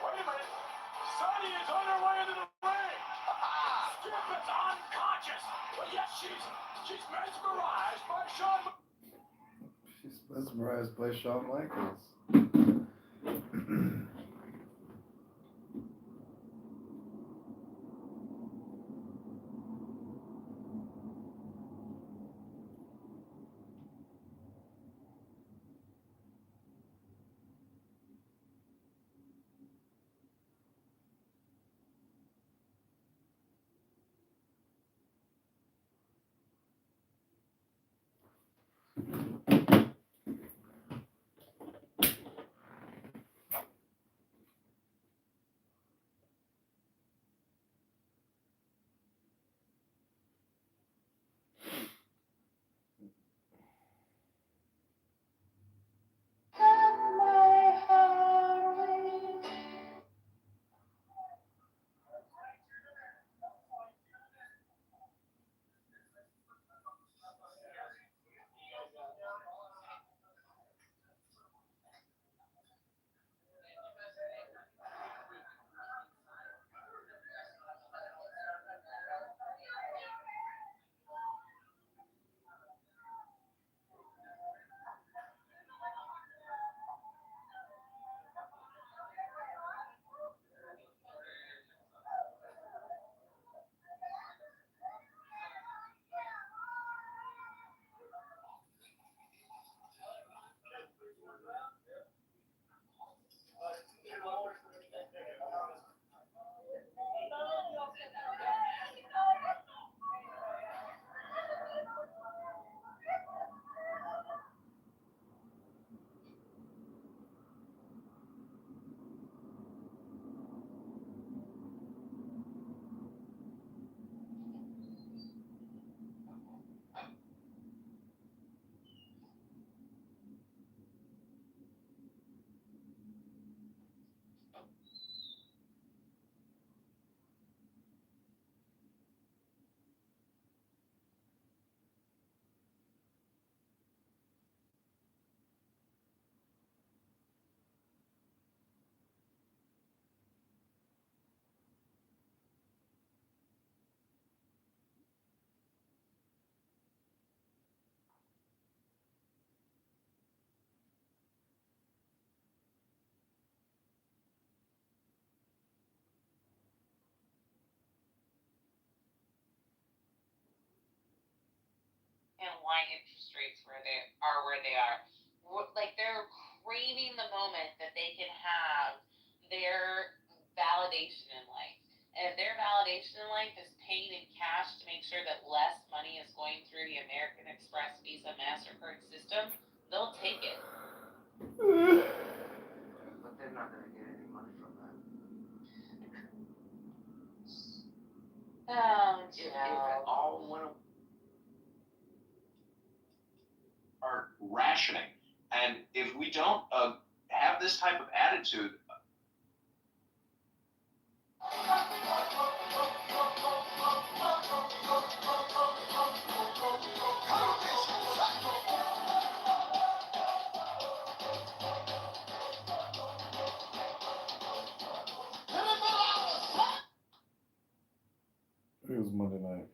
Wait a minute. Sonny is on her way into the ring. Skip is unconscious. But yes, she's mesmerized by Shawn. She's mesmerized by Shawn Michaels. why interest rates where they are. Like they're craving the moment that they can have their validation in life. And if their validation in life is paying in cash to make sure that less money is going through the American Express, Visa, MasterCard system, they'll take it. But they're not gonna get any money from that. Oh, If it all went are rationing. And if we don't have this type of attitude, It was Monday night.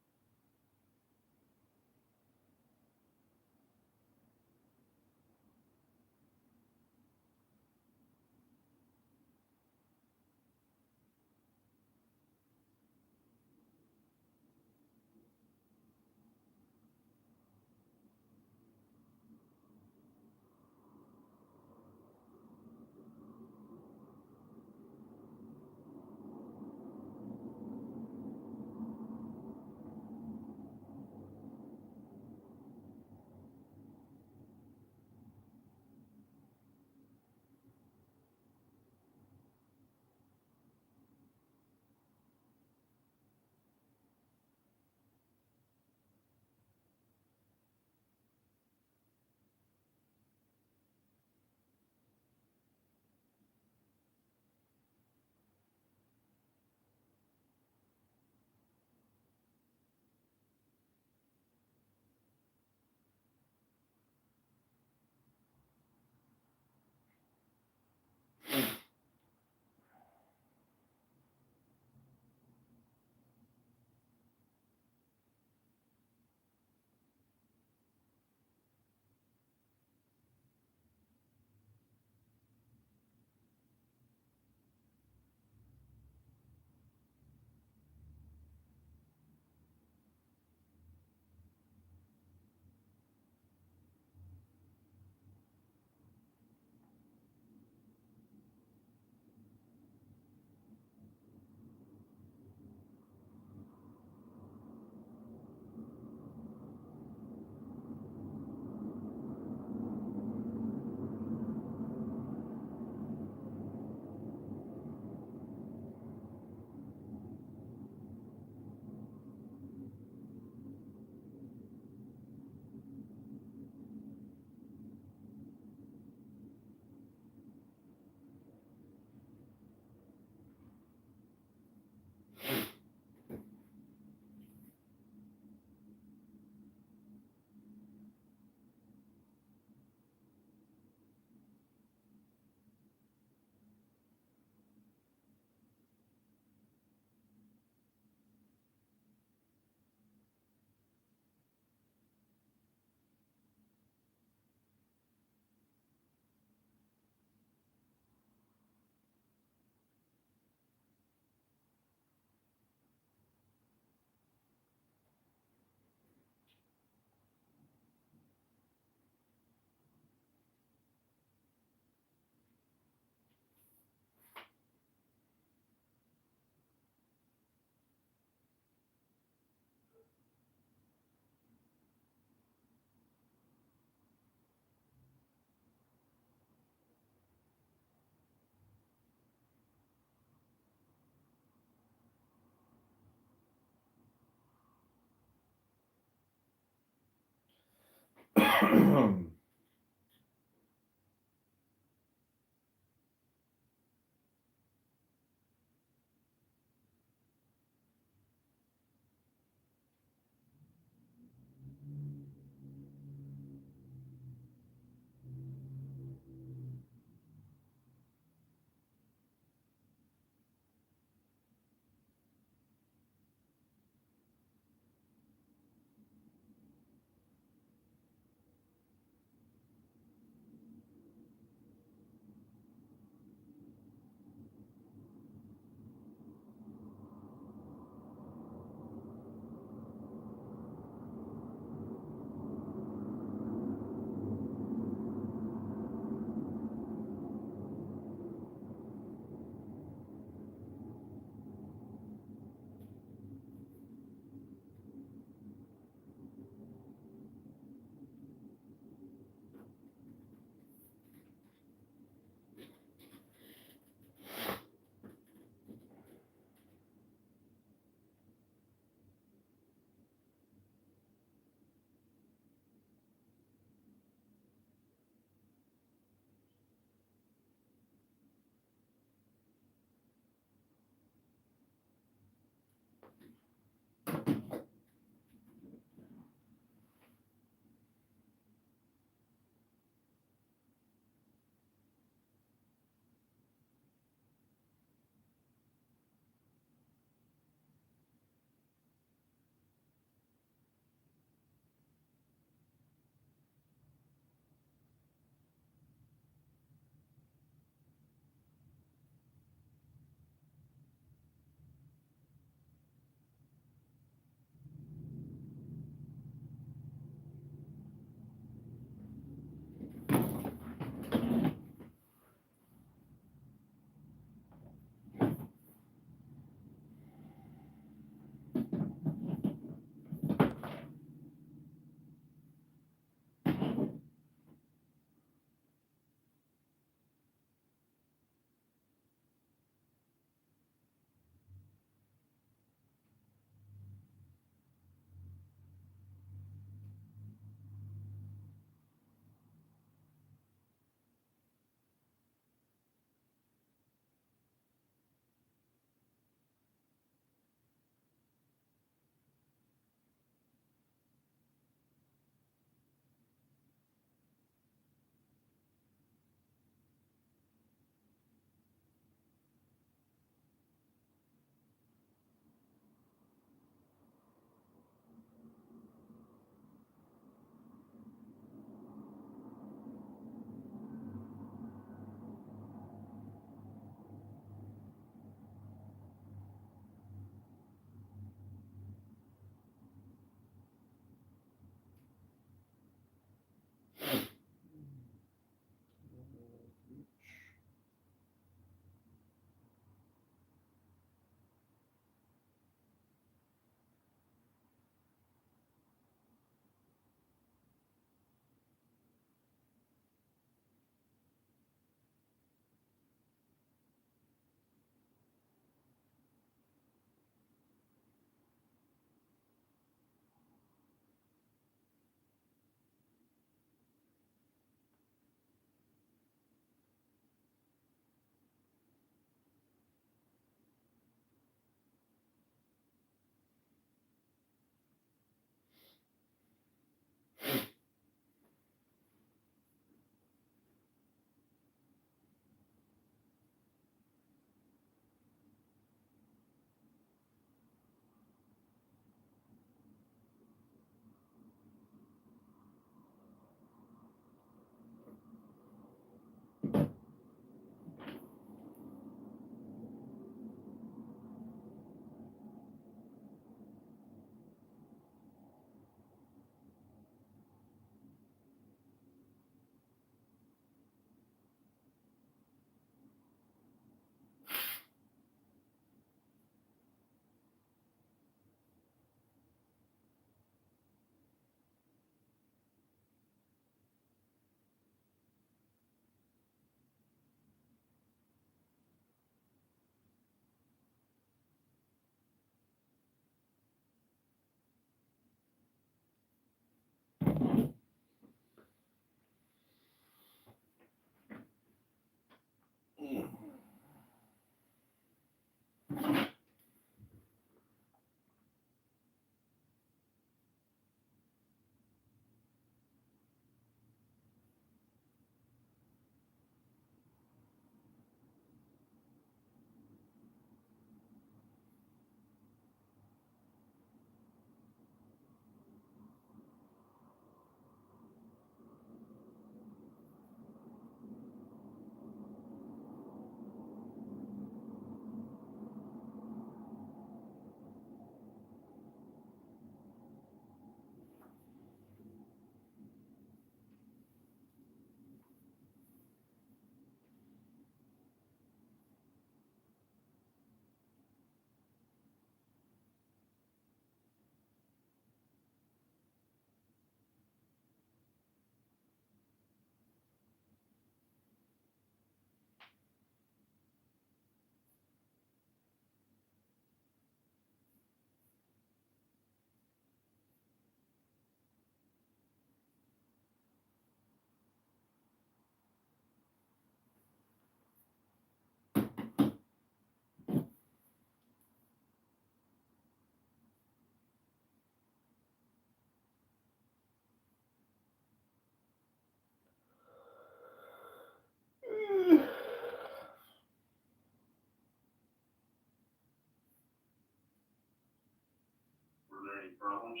problems?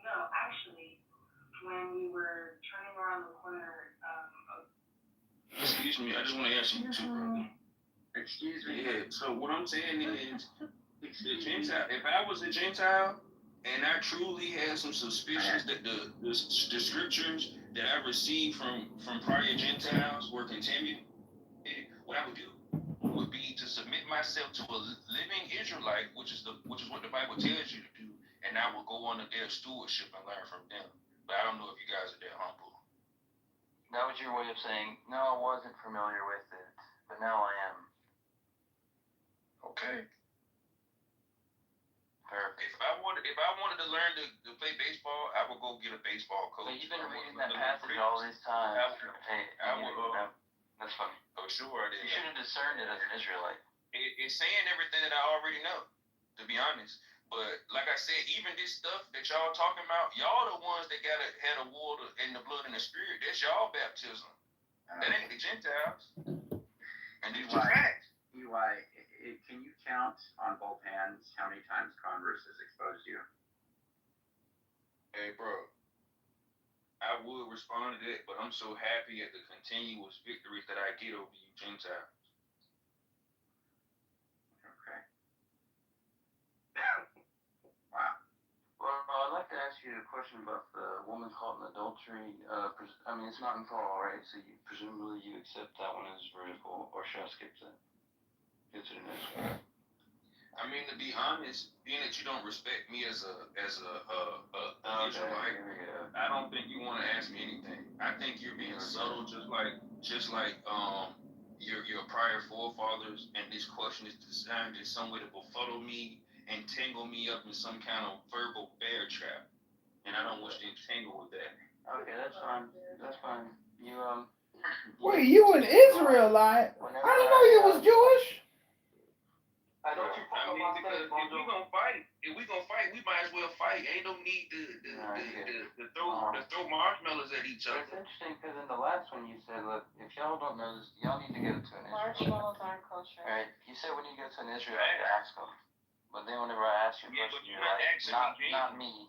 No, actually, when we were turning around the corner, Excuse me, I just want to ask you too, brother. Excuse me? Yeah, so what I'm saying is, the Gentile, if I was a Gentile and I truly had some suspicions that the scriptures that I received from prior Gentiles were contaminated, what I would do would be to submit myself to a living Israelite, which is what the Bible tells you to do, and I will go under their stewardship and learn from them. But I don't know if you guys are that humble. That was your way of saying, no, I wasn't familiar with it, but now I am. Okay. Perfect. If I wanted to learn to play baseball, I would go get a baseball coach. But you've been reading that passage all these times. That's funny. Oh, sure I did. You should have discerned it as an Israelite. It's saying everything that I already know, to be honest. But like I said, even this stuff that y'all talking about, y'all the ones that had a water in the blood and the spirit. That's y'all baptism. That ain't the Gentiles. And these are facts. EY, can you count on both hands how many times Congress has exposed you? Hey, bro. I would respond to that, but I'm so happy at the continuous victories that I get over you Gentiles. Okay. Wow. Well, I'd like to ask you a question about the woman caught in adultery. I mean, it's not in Paul, right? So presumably you accept that one as vertical, or should I skip that? Get to the next one. I mean, to be honest, being that you don't respect me as a Israelite, I don't think you want to ask me anything. I think you're being subtle, just like your prior forefathers, and this question is designed in some way to befuddle me and tangle me up in some kind of verbal bear trap, and I don't wish to entangle with that. Okay, that's fine. That's fine. Wait, you an Israelite? I didn't know you was Jewish. I mean, because if we gonna fight, we might as well fight. Ain't no need to throw marshmallows at each other. It's interesting because in the last one you said, look, if y'all don't know this, y'all need to go to an Israelite. Marshmallows aren't kosher. Right? You said when you go to an Israelite, ask them. But then whenever I ask you a question, you're like, not me.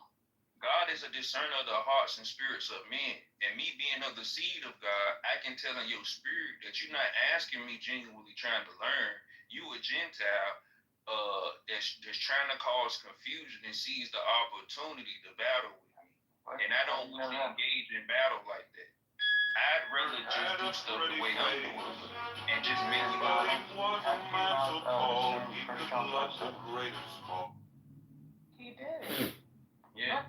God is a discerner of the hearts and spirits of men. And me being of the seed of God, I can tell in your spirit that you're not asking me genuinely trying to learn. You a Gentile that's trying to cause confusion and seize the opportunity to battle with me. And I don't want to engage in battle like that. I'd rather just do stuff the way I'm doing it and just make you all He did. Yeah.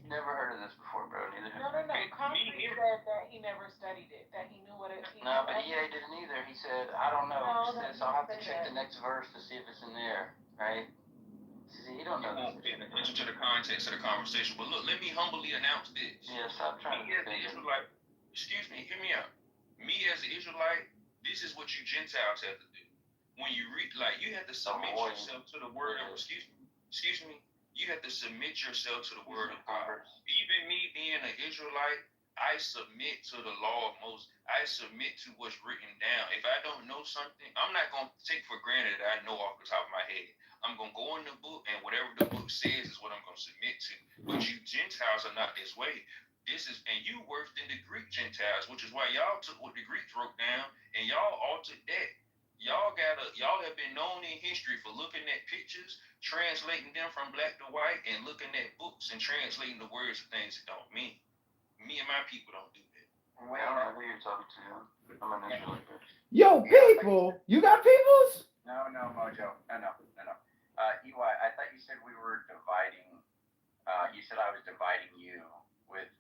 Never heard of this before, bro. Neither. No. Concrete said that he never studied it, that he knew what it. No, but EA didn't either. He said, I don't know. He said, so I'll have to check the next verse to see if it's in there, right? See, he don't know this. Paying attention to the context of the conversation. But look, let me humbly announce this. Yes, I'm trying to defend him. Excuse me, hear me out. Me as an Israelite, this is what you Gentiles have to do. When you read, you have to submit yourself to the word of, excuse me, you have to submit yourself to the word of God. Even me being an Israelite, I submit to the law of Moses. I submit to what's written down. If I don't know something, I'm not going to take for granted that I know off the top of my head. I'm going to go in the book, and whatever the book says is what I'm going to submit to. But you Gentiles are not this way. And you worse than the Greek Gentiles, which is why y'all took what the Greeks wrote down, and y'all altered that. Y'all have been known in history for looking at pictures, translating them from black to white, and looking at books and translating the words of things that don't mean. Me and my people don't do that. Wait, I don't know who you're talking to. I'm an Israelite. Yo, people! You got peoples? No, Mojo. No. EY, I thought you said we were dividing. You said I was dividing you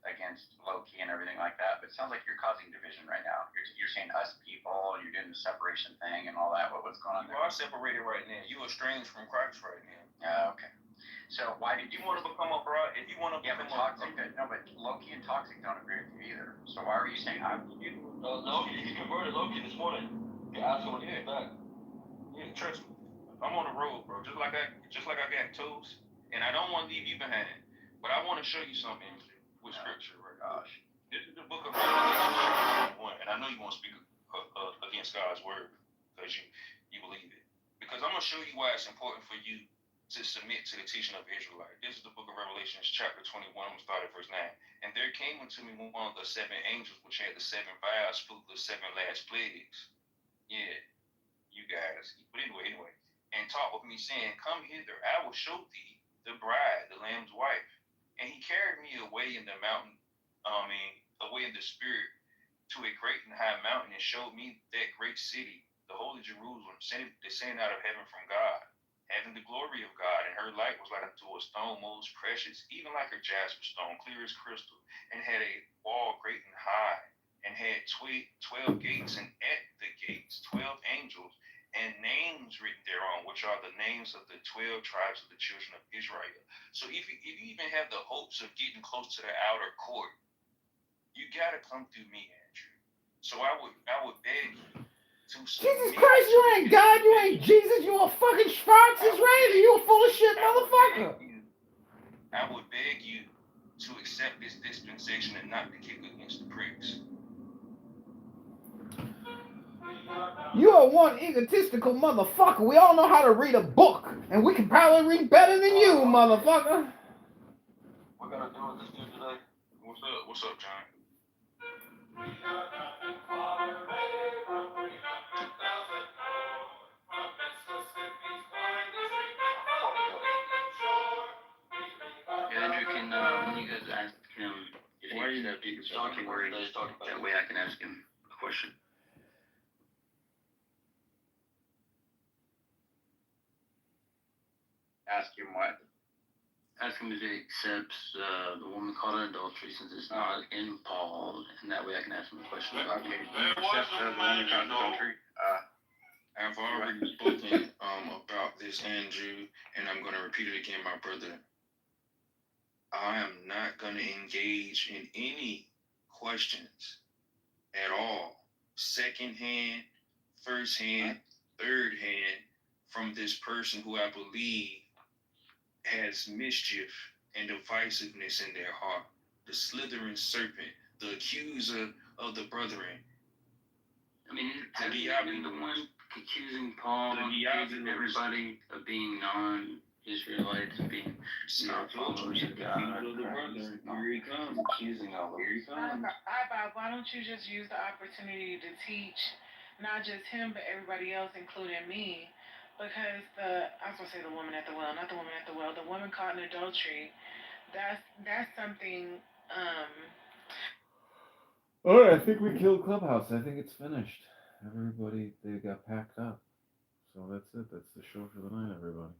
against Loki and everything like that, but it sounds like you're causing division right now. You're saying us people, you're doing the separation thing and all that. What's going on there? You are separated right now. You are estranged from Christ right now. Okay. So why did you want to become a bride? If you want to become Toxic, no, but Loki and Toxic don't agree with you either. So why were you saying Loki? He converted Loki this morning. You asked him when he came back. Yeah, trust me. I'm on the road, bro. Just like I got toes, and I don't want to leave you behind. But I want to show you something with scripture, right? Gosh. This is the book of Revelation 1, and I know you want to speak against God's word because you believe it. Because I'm gonna show you why it's important for you to submit to the teaching of Israelite. This is the book of Revelations, chapter 21. I'm going to start at verse 9. And there came unto me one of the seven angels, which had the seven vials full of the seven last plagues. Yeah, you guys. But anyway. And talked with me, saying, Come hither, I will show thee the bride, the Lamb's wife. And he carried me away in the mountain, away in the spirit, to a great and high mountain, and showed me that great city, the holy Jerusalem, descending out of heaven from God, having the glory of God, and her light was like unto a stone most precious, even like a jasper stone, clear as crystal, and had a wall great and high, and had 12 gates, and at the gates 12 angels, and names written thereon, which are the names of the 12 tribes of the children of Israel. So if you even have the hopes of getting close to the outer court, you gotta come through me, Andrew. So I would beg you to Jesus Christ, you ain't God, you ain't Jesus, you a fucking Schwarz's Ranger, you a full of shit motherfucker. I would beg you to accept this dispensation and not to kick against the pricks. You are one egotistical motherfucker. We all know how to read a book, and we can probably read better than you, motherfucker. We're gonna do this dude today. What's up, John? Andrew, when you guys ask him if he's talking words, that way I can ask him a question. Ask him what? Ask him if he accepts the woman caught in adultery since it's not in Paul, and that way I can ask him a question. Okay. Do you accept the woman caught in adultery? I've already spoken about this, Andrew, and I'm going to repeat it again, my brother. I am not going to engage in any questions at all, second hand, first hand, third hand, from this person who I believe has mischief and divisiveness in their heart, the slithering serpent, the accuser of the brethren. I mean, have you been the one accusing Paul, accusing everybody of being non-Israelites, of being not followers of God? Here he comes, accusing of them. Here he comes. Bob, why don't you just use the opportunity to teach not just him, but everybody else, including me? Because I was gonna say the woman at the well, not the woman at the well, the woman caught in adultery. That's something. All right, I think we killed Clubhouse. I think it's finished. Everybody, they got packed up. So that's it. That's the show for the night, everybody.